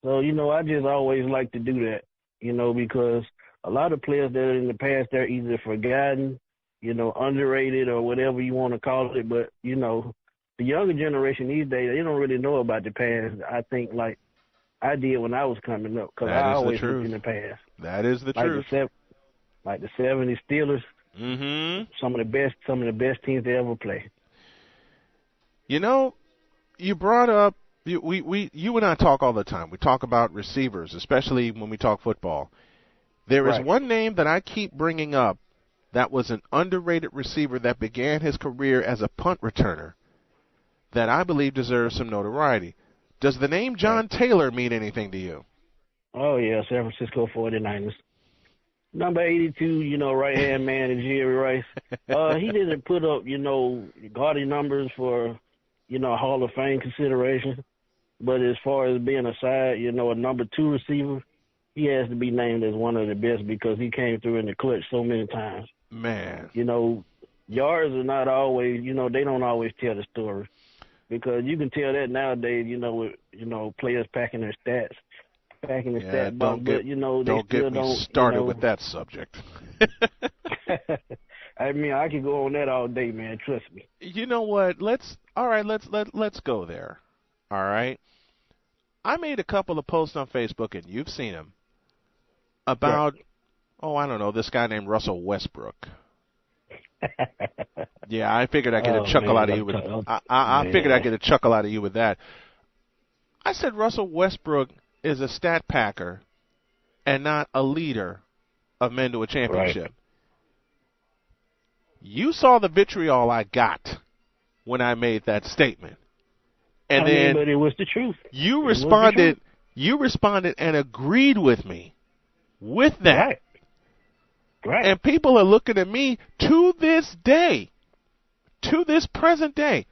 So, I just always like to do that, because a lot of players that are in the past, they're either forgotten, underrated or whatever you want to call it. But, the younger generation these days, they don't really know about the past. I think like I did when I was coming up, because I always looked in the past. That is the truth. Like the 70s Steelers. Mm-hmm. Some of the best teams they ever play. You brought up you and I talk all the time. We talk about receivers, especially when we talk football. There is one name that I keep bringing up that was an underrated receiver that began his career as a punt returner that I believe deserves some notoriety. Does the name John Taylor mean anything to you? Oh, yeah, San Francisco 49ers. Number 82, right-hand man is Jerry Rice. He didn't put up, gaudy numbers for, Hall of Fame consideration. But as far as being a side, a number 2 receiver, he has to be named as one of the best because he came through in the clutch so many times. Man. Yards are not always, they don't always tell the story. Because you can tell that nowadays, with, players packing their stats. Don't get me started with that subject. I mean, I could go on that all day, man. Trust me. You know what? Let's go there. All right. I made a couple of posts on Facebook, and you've seen them about I don't know, this guy named Russell Westbrook. Yeah, I figured I'd get a chuckle out of you with. I figured I'd get a chuckle out of you with that. I said Russell Westbrook is a stat packer and not a leader of men to a championship. Right. You saw the vitriol I got when I made that statement. And but it was the truth. You responded. You responded and agreed with me with that. Right. And people are looking at me to this day, to this present day,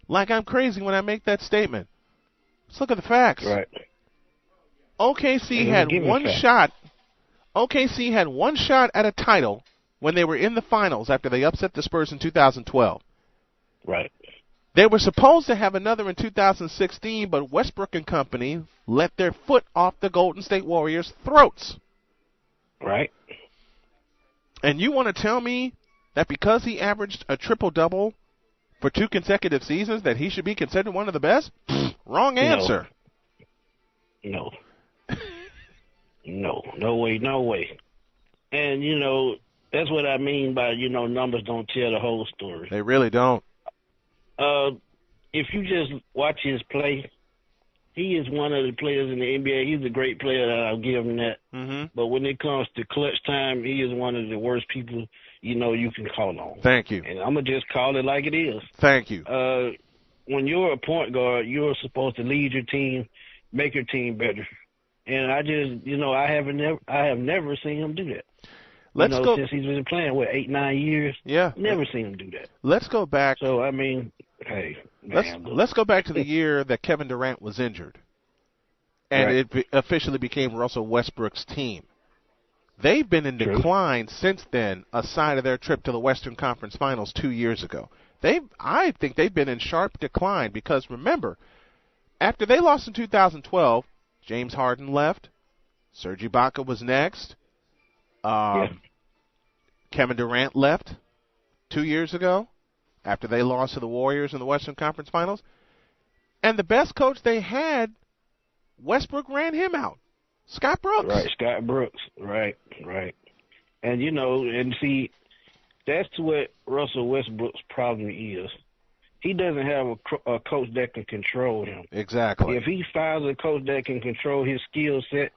like I'm crazy when I make that statement. Let's look at the facts. Right. OKC had one shot. OKC had one shot at a title when they were in the finals after they upset the Spurs in 2012. Right. They were supposed to have another in 2016, but Westbrook and company let their foot off the Golden State Warriors' throats. Right. And you want to tell me that because he averaged a triple-double for 2 consecutive seasons that he should be considered one of the best? Wrong answer. No. No way. And, that's what I mean by, numbers don't tell the whole story. They really don't. If you just watch his play, he is one of the players in the NBA. He's a great player, I'll give him that. Mm-hmm. But when it comes to clutch time, he is one of the worst people, you can call on. Thank you. And I'm going to just call it like it is. Thank you. When you're a point guard, you're supposed to lead your team, make your team better. And I just, I have never seen him do that. Let's go. Since he's been playing, 8-9 years? Yeah. Never seen him do that. Let's go back. So, I mean, hey. Let's go back to the year that Kevin Durant was injured. And it officially became Russell Westbrook's team. They've been in decline since then, aside of their trip to the Western Conference Finals 2 years ago. I think they've been in sharp decline because, remember, after they lost in 2012, James Harden left. Serge Ibaka was next. Kevin Durant left 2 years ago after they lost to the Warriors in the Western Conference Finals. And the best coach they had, Westbrook ran him out. Scott Brooks. Right, Scott Brooks. Right. And, and see, that's what Russell Westbrook's problem is. He doesn't have a coach that can control him. Exactly. If he finds a coach that can control his skill set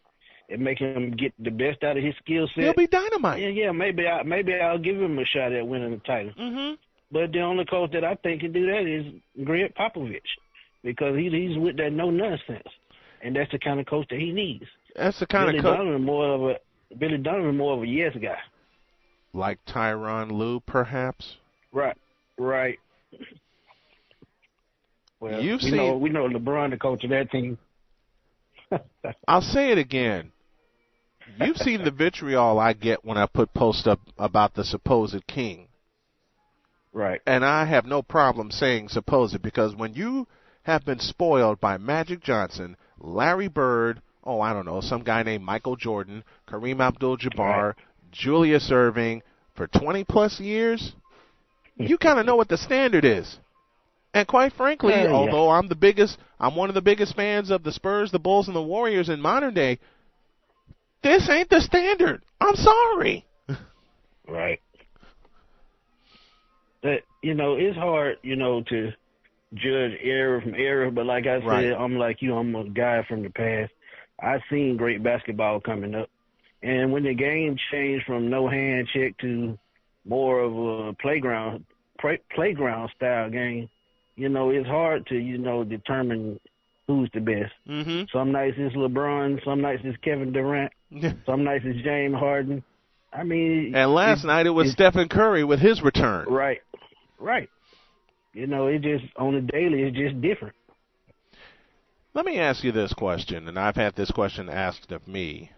and make him get the best out of his skill set, he'll be dynamite. Yeah, maybe I'll give him a shot at winning the title. Mm-hmm. But the only coach that I think can do that is Greg Popovich, because he's with that no nonsense, and that's the kind of coach that he needs. That's the kind of coach. Billy Donovan more of a yes guy. Like Tyronn Lue, perhaps. Right. Well, we know LeBron, the coach of that team. I'll say it again. You've seen the vitriol I get when I put posts up about the supposed king. Right. And I have no problem saying supposed, because when you have been spoiled by Magic Johnson, Larry Bird, I don't know, some guy named Michael Jordan, Kareem Abdul-Jabbar, Julius Erving, for 20-plus years, you kind of know what the standard is. And quite frankly, although I'm one of the biggest fans of the Spurs, the Bulls, and the Warriors in modern day, this ain't the standard. I'm sorry. Right. But, it's hard, to judge era from era, but like I said, I'm like you, I'm a guy from the past. I've seen great basketball coming up. And when the game changed from no hand check to more of a playground style game, it's hard to, determine who's the best. Mm-hmm. Some nights it's LeBron, some nights it's Kevin Durant, some nights it's James Harden. I mean, and last night it was Stephen Curry with his return. Right. You know, it just on the daily, it's just different. Let me ask you this question, and I've had this question asked of me.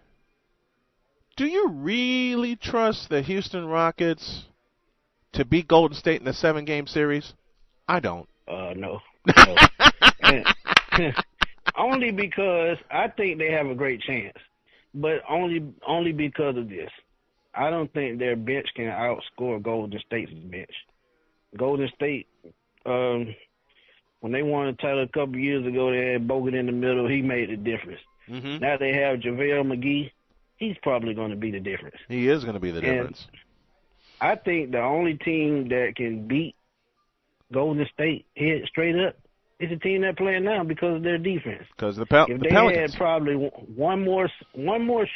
Do you really trust the Houston Rockets to beat Golden State in a 7-game series? I don't. No. Only because I think they have a great chance, but only because of this. I don't think their bench can outscore Golden State's bench. Golden State, when they won the title a couple years ago, they had Bogut in the middle. He made the difference. Mm-hmm. Now they have JaVale McGee. He's probably going to be the difference. He is going to be the difference. I think the only team that can beat Golden State head straight up is the team they're playing now because of their defense. Because if they had probably one more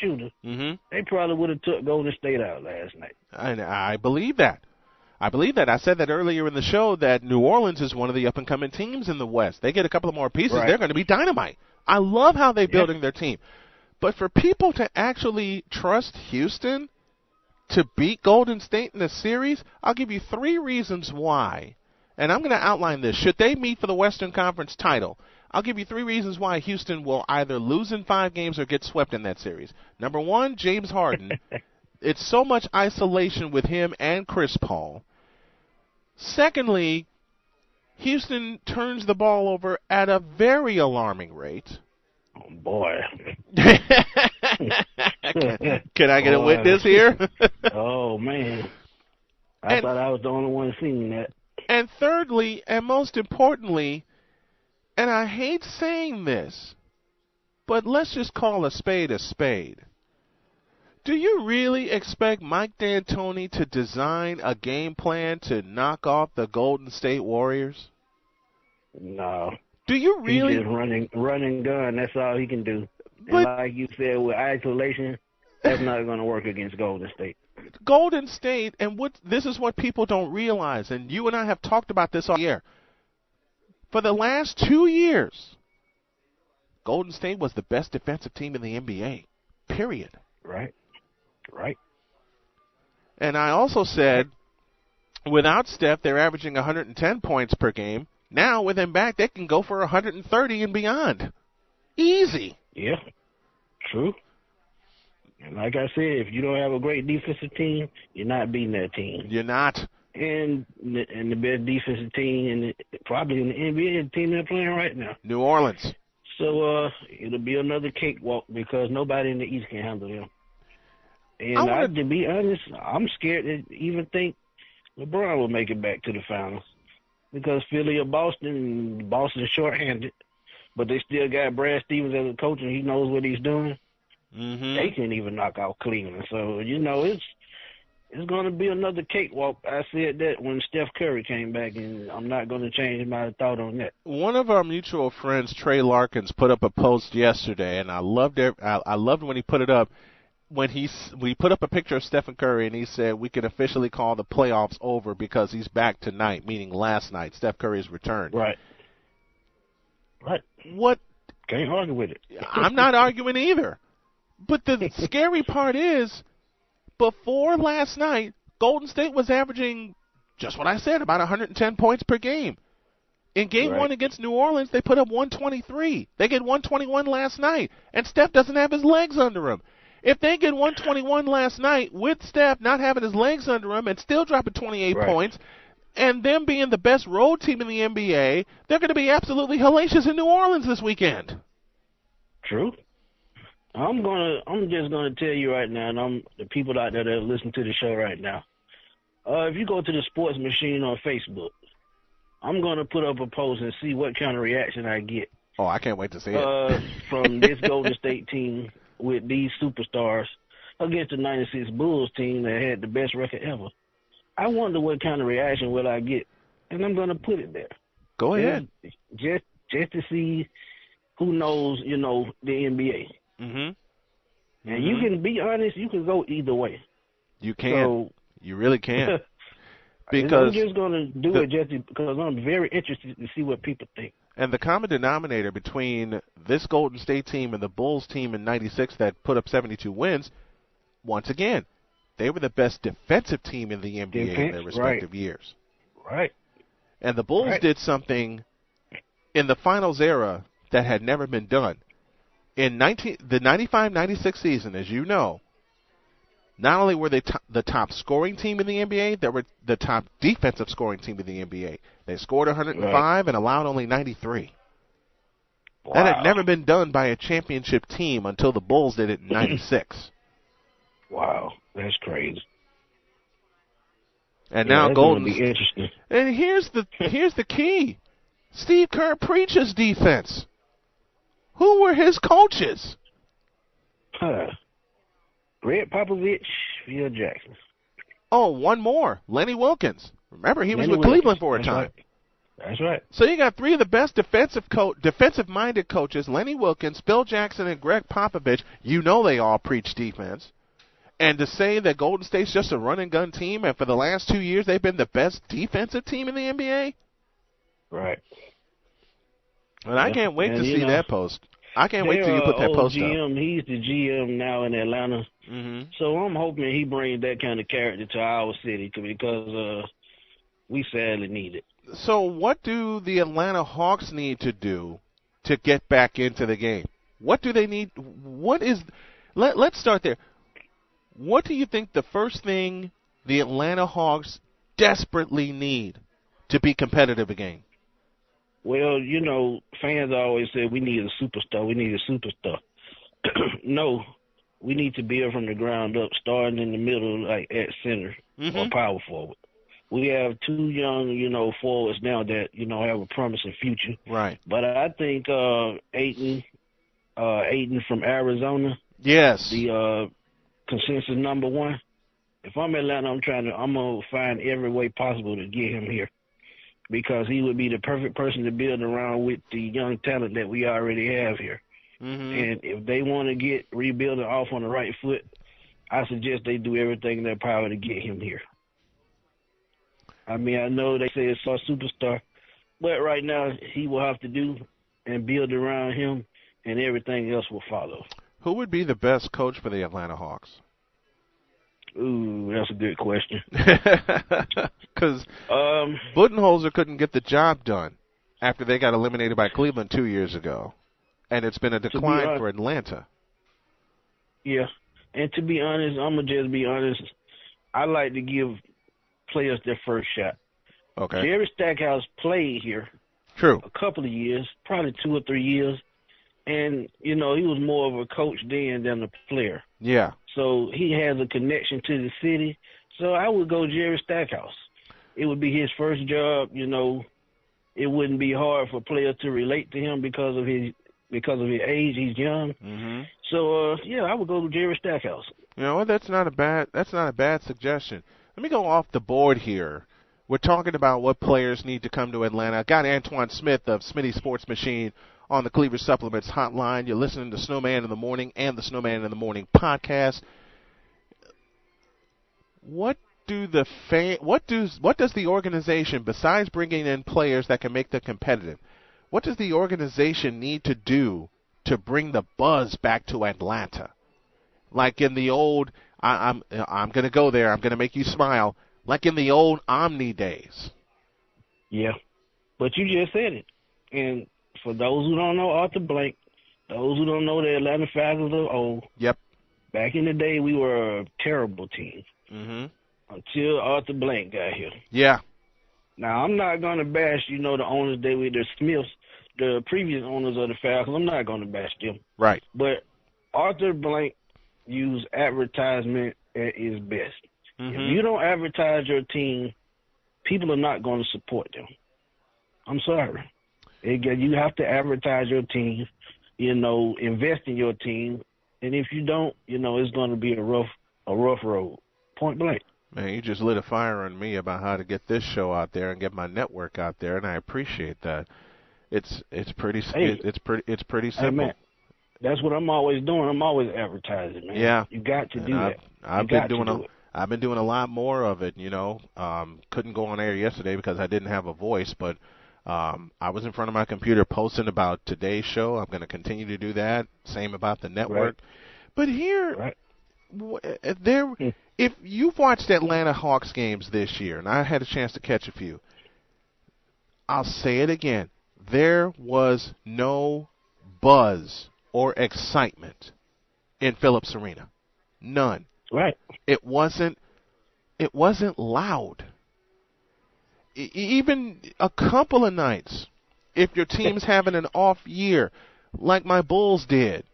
shooter, they probably would have took Golden State out last night. And I believe that. I said that earlier in the show that New Orleans is one of the up-and-coming teams in the West. They get a couple of more pieces, they're going to be dynamite. I love how they're building their team. But for people to actually trust Houston to beat Golden State in a series, I'll give you 3 reasons why. And I'm going to outline this. Should they meet for the Western Conference title, I'll give you 3 reasons why Houston will either lose in 5 games or get swept in that series. Number 1, James Harden. It's so much isolation with him and Chris Paul. Secondly, Houston turns the ball over at a very alarming rate. Oh, boy. Can I get a witness here? Oh, man. I thought I was the only one seeing that. And thirdly, and most importantly, and I hate saying this, but let's just call a spade a spade. Do you really expect Mike D'Antoni to design a game plan to knock off the Golden State Warriors? No. Do you really? He's just running gun. That's all he can do. And like you said, with isolation, that's not going to work against Golden State. Golden State, and this is what people don't realize, and you and I have talked about this all year. For the last 2 years, Golden State was the best defensive team in the NBA, period. Right. And I also said, without Steph, they're averaging 110 points per game. Now, with him back, they can go for 130 and beyond. Easy. Yeah, true. And like I said, if you don't have a great defensive team, you're not beating that team. You're not. And the best defensive team, probably in the NBA, is the team they're playing right now. New Orleans. So it'll be another cakewalk because nobody in the East can handle them. And to be honest, I'm scared to even think LeBron will make it back to the finals. Because Philly or Boston is shorthanded, but they still got Brad Stevens as a coach, and he knows what he's doing. Mm-hmm. They can't even knock out Cleveland. So, it's going to be another cakewalk. I said that when Steph Curry came back, and I'm not going to change my thought on that. One of our mutual friends, Trey Larkins, put up a post yesterday, and I loved it. I loved when he put it up. When we put up a picture of Stephen Curry, and he said we can officially call the playoffs over because he's back tonight, meaning last night. Steph Curry's returned. Right. What? Can't argue with it. I'm not arguing either. But the scary part is, before last night, Golden State was averaging, just what I said, about 110 points per game. In Game 1 against New Orleans, they put up 123. They get 121 last night, and Steph doesn't have his legs under him. If they get 121 last night with Steph not having his legs under him and still dropping 28 points, and them being the best road team in the NBA, they're going to be absolutely hellacious in New Orleans this weekend. True. I'm just gonna tell you right now, and the people out there that listen to the show right now. If you go to the Sports Machine on Facebook, I'm gonna put up a post and see what kind of reaction I get. Oh, I can't wait to see it. From this Golden State team with these superstars against the 96 Bulls team that had the best record ever. I wonder what kind of reaction will I get, and I'm going to put it there. Go ahead. Just to see who knows, the NBA. Mm-hmm. And you can be honest, you can go either way. You can. You really can. Because I'm just going to do it just because I'm very interested to see what people think. And the common denominator between this Golden State team and the Bulls team in '96 that put up 72 wins, once again, they were the best defensive team in the NBA in their respective years. Right. And the Bulls did something in the finals era that had never been done. In the 95-96 season, as you know, not only were they the top scoring team in the NBA, they were the top defensive scoring team in the NBA. They scored 105 and allowed only 93. Wow. That had never been done by a championship team until the Bulls did it in '96. Wow, that's crazy. And now Golden. Be interesting. And here's the key: Steve Kerr preaches defense. Who were his coaches? Greg Popovich, Phil Jackson. Oh, one more. Lenny Wilkens. Remember, he was with Cleveland for a time. Right. That's right. So you got three of the best defensive-minded coaches, Lenny Wilkens, Phil Jackson, and Greg Popovich. You know they all preach defense. And to say that Golden State's just a run-and-gun team, and for the last 2 years they've been the best defensive team in the NBA? Right. And I can't wait to see that post. I can't wait till you put that post GM, up. He's the GM now in Atlanta. Mm-hmm. So I'm hoping he brings that kind of character to our city because we sadly need it. So what do the Atlanta Hawks need to do to get back into the game? What do they need? Let's start there. What do you think the first thing the Atlanta Hawks desperately need to be competitive again? Well, you know, fans always say we need a superstar. We need a superstar. No, we need to build from the ground up, starting in the middle, like at center or power forward. We have two young, forwards now that, have a promising future. Right. But I think Ayton from Arizona. Yes. The consensus number one. If I'm Atlanta, I'm gonna find every way possible to get him here, because he would be the perfect person to build around with the young talent that we already have here. Mm-hmm. And if they want to rebuilding off on the right foot, I suggest they do everything in their power to get him here. I mean, I know they say it's our superstar, but right now he will have to do and build around him, and everything else will follow. Who would be the best coach for the Atlanta Hawks? Ooh, that's a good question. Because Budenholzer couldn't get the job done after they got eliminated by Cleveland 2 years ago, and it's been a decline for Atlanta. Yeah, and to be honest, I'm going to just be honest, I like to give players their first shot. Okay. Jerry Stackhouse played here. True. A couple of years, probably 2 or 3 years, and, he was more of a coach then than a player. Yeah. So he has a connection to the city. So I would go Jerry Stackhouse. It would be his first job. It wouldn't be hard for players to relate to him because of his age. He's young. Mm-hmm. So I would go to Jerry Stackhouse. You know what? That's not a bad suggestion. Let me go off the board here. We're talking about what players need to come to Atlanta. I got Antoine Smith of Smitty Sports Machine on the Cleaver Supplements hotline. You're listening to Snowman in the Morning and the Snowman in the Morning podcast. What does the organization, besides bringing in players that can make them competitive, what does the organization need to do to bring the buzz back to Atlanta? Like in the old, I'm going to go there, I'm going to make you smile, like in the old Omni days. Yeah, but you just said it. And for those who don't know Arthur Blank, those who don't know the Atlanta Falcons of old, yep. Back in the day, we were a terrible team. Mm-hmm. Until Arthur Blank got here. Yeah. Now, I'm not going to bash, the owners, the Smiths, the previous owners of the Falcons. I'm not going to bash them. Right. But Arthur Blank used advertisement at his best. Mm-hmm. If you don't advertise your team, people are not going to support them. I'm sorry. You have to advertise your team, invest in your team. And if you don't, it's going to be a rough road. Point blank. Man, you just lit a fire on me about how to get this show out there and get my network out there, and I appreciate that. It's pretty simple. Hey, man, that's what I'm always doing. I'm always advertising, man. Yeah. You got to do that. I've I've been doing a lot more of it, you know. Couldn't go on air yesterday because I didn't have a voice, but I was in front of my computer posting about today's show. I'm going to continue to do that. Same about the network. But here, if you've watched Atlanta Hawks games this year, and I had a chance to catch a few, I'll say it again. There was no buzz or excitement in Phillips Arena. None. Right. It wasn't loud. Even a couple of nights, if your team's having an off year, like my Bulls did,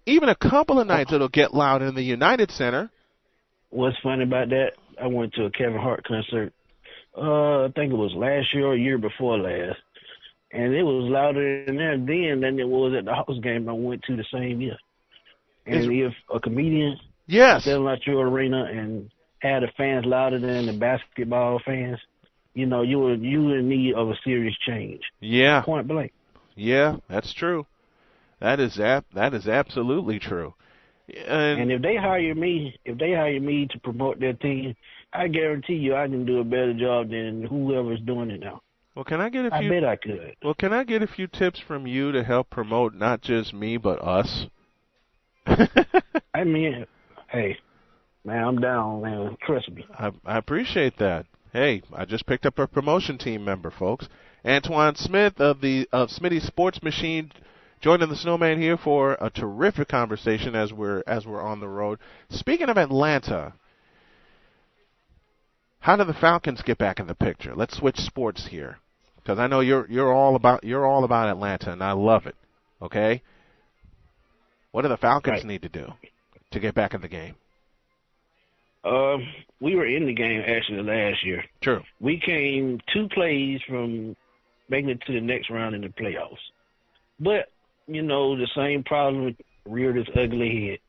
even a couple of nights it'll get loud in the United Center. What's funny about that, I went to a Kevin Hart concert, I think it was last year or year before last, and it was louder in there then than it was at the Hawks game I went to the same year. And if a comedian selling out your arena and had the fans louder than the basketball fans, you know, you in need of a serious change. Yeah. Point blank. Yeah, that's true. That is absolutely true. And if they hire me to promote their team, I guarantee you I can do a better job than whoever's doing it now. Well, can I get a few? I bet I could. Well, can I get a few tips from you to help promote not just me but us? I mean, hey, man, I'm down, man. Trust me. I appreciate that. Hey, I just picked up a promotion team member, folks. Antoine Smith of Smitty's Sports Machine, joining the Snowman here for a terrific conversation as we're on the road. Speaking of Atlanta, how do the Falcons get back in the picture? Let's switch sports here, because I know you're all about Atlanta, and I love it. Okay, what do the Falcons need to do to get back in the game? We were in the game actually last year. True. We came 2 plays from making it to the next round in the playoffs. But, you know, the same problem reared its ugly head.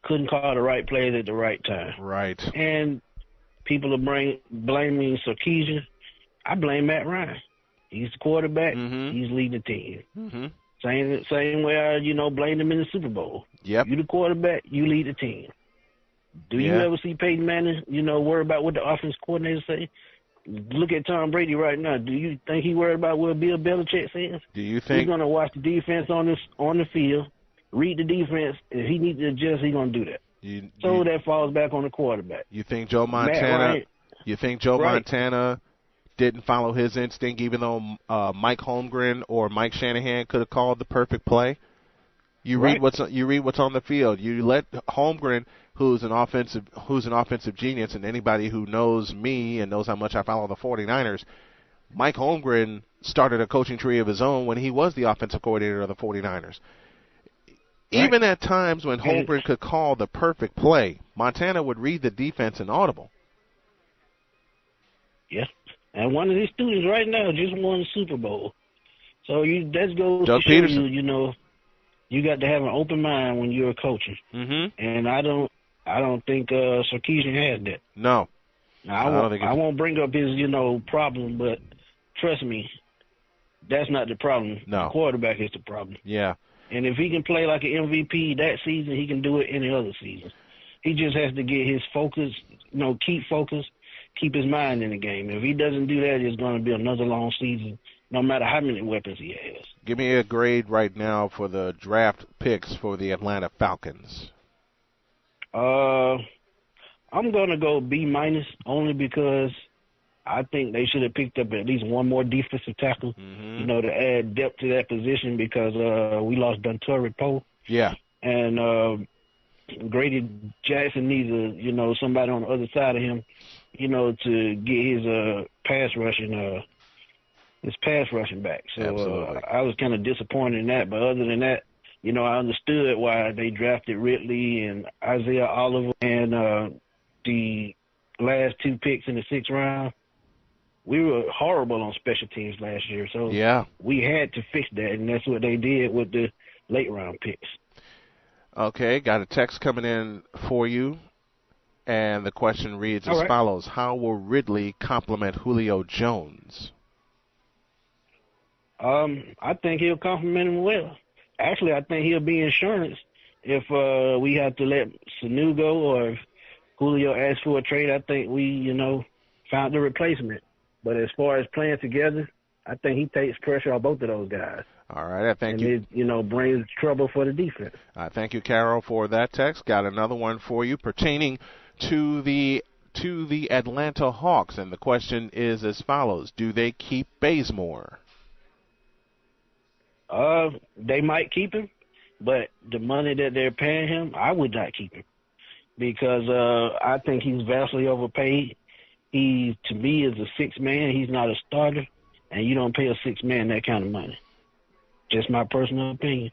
Couldn't call the right plays at the right time. Right. And people are blaming Sarkisian. I blame Matt Ryan. He's the quarterback. Mm-hmm. He's leading the team. Mm-hmm. Same way I, blamed him in the Super Bowl. Yep. You the quarterback, you lead the team. Do you ever see Peyton Manning, worry about what the offense coordinator say? Look at Tom Brady right now. Do you think he worried about what Bill Belichick says? Do you think he's going to watch the defense on the field, read the defense? If he needs to adjust, he's going to do that. That falls back on the quarterback. You think Joe Montana? You think Joe Montana didn't follow his instinct, even though Mike Holmgren or Mike Shanahan could have called the perfect play? You read what's on the field. You let Holmgren, who's an offensive genius, and anybody who knows me and knows how much I follow the 49ers, Mike Holmgren started a coaching tree of his own when he was the offensive coordinator of the 49ers. Even at times when Holmgren could call the perfect play, Montana would read the defense inaudible. Yeah, and one of his students right now just won the Super Bowl. So that goes Doug to show Peterson. you, you got to have an open mind when you're coaching. Mm-hmm. And I don't think Sarkisian has that. No. Now, I won't bring up his, problem, but trust me, that's not the problem. No. The quarterback is the problem. Yeah. And if he can play like an MVP that season, he can do it any other season. He just has to get his focus, keep focused, keep his mind in the game. If he doesn't do that, it's going to be another long season, no matter how many weapons he has. Give me a grade right now for the draft picks for the Atlanta Falcons. I'm going to go B- only because I think they should have picked up at least one more defensive tackle, to add depth to that position because we lost Dontari Poe. Yeah. And Grady Jackson needs somebody on the other side of him, to get his pass rushing back. So I was kind of disappointed in that. But other than that, I understood why they drafted Ridley and Isaiah Oliver and the last 2 picks in the 6th round. We were horrible on special teams last year, so we had to fix that, and that's what they did with the late round picks. Okay, got a text coming in for you, and the question reads as follows. How will Ridley complement Julio Jones? I think he'll complement him well. Actually, I think he'll be insurance if we have to let Sanu go or if Julio asked for a trade, I think we, found the replacement. But as far as playing together, I think he takes pressure off both of those guys. All right, I thank you. It, brings trouble for the defense. Thank you, Carol, for that text. Got another one for you pertaining to the Atlanta Hawks, and the question is as follows: do they keep Bazemore? They might keep him, but the money that they're paying him, I would not keep him because I think he's vastly overpaid. He, to me, is a sixth man. He's not a starter, and you don't pay a sixth man that kind of money. Just my personal opinion.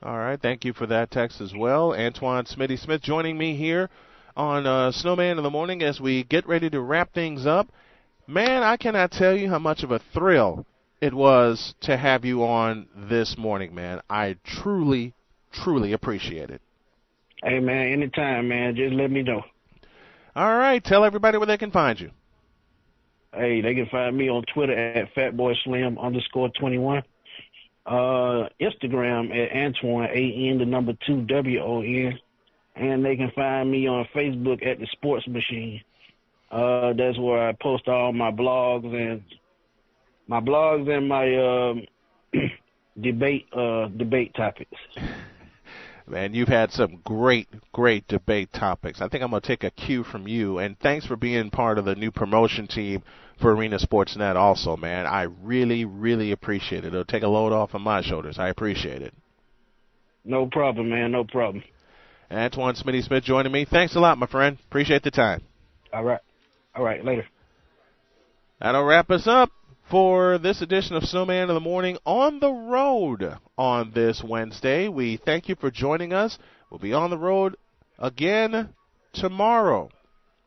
All right, thank you for that text as well. Antoine Smitty Smith joining me here on Snowman in the Morning as we get ready to wrap things up. Man, I cannot tell you how much of a thrill it was to have you on this morning, man. I truly, truly appreciate it. Hey, man, anytime, man. Just let me know. All right, tell everybody where they can find you. Hey, they can find me on Twitter at FatboySlim_21. Instagram at Antoine, AN2WON. And they can find me on Facebook at The Sports Machine. That's where I post all my blogs and my debate topics. Man, you've had some great debate topics. I think I'm going to take a cue from you. And thanks for being part of the new promotion team for Arena Sportsnet also, man. I really, really appreciate it. It'll take a load off of my shoulders. I appreciate it. No problem, man. No problem. Antoine Smitty Smith joining me. Thanks a lot, my friend. Appreciate the time. All right. Later. That'll wrap us up for this edition of Snowman in the Morning on the road on this Wednesday. We thank you for joining us. We'll be on the road again tomorrow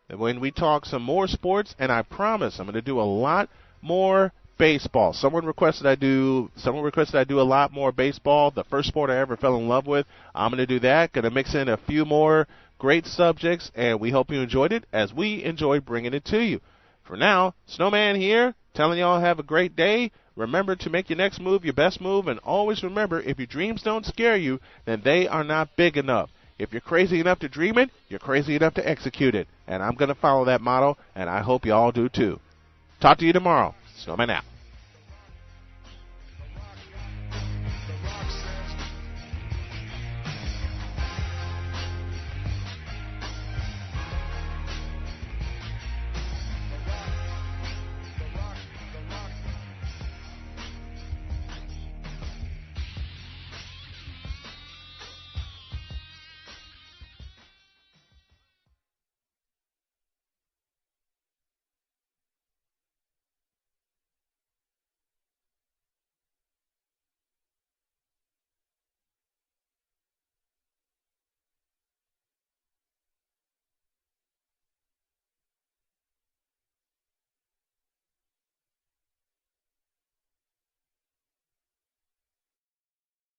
when we talk some more sports, and I promise I'm going to do a lot more baseball. Someone requested I do a lot more baseball. The first sport I ever fell in love with. I'm going to do that. Going to mix in a few more great subjects, and we hope you enjoyed it as we enjoyed bringing it to you. For now, Snowman here, telling y'all have a great day. Remember to make your next move your best move, and always remember, if your dreams don't scare you, then they are not big enough. If you're crazy enough to dream it, you're crazy enough to execute it. And I'm going to follow that motto, and I hope you all do too. Talk to you tomorrow. Snowman out.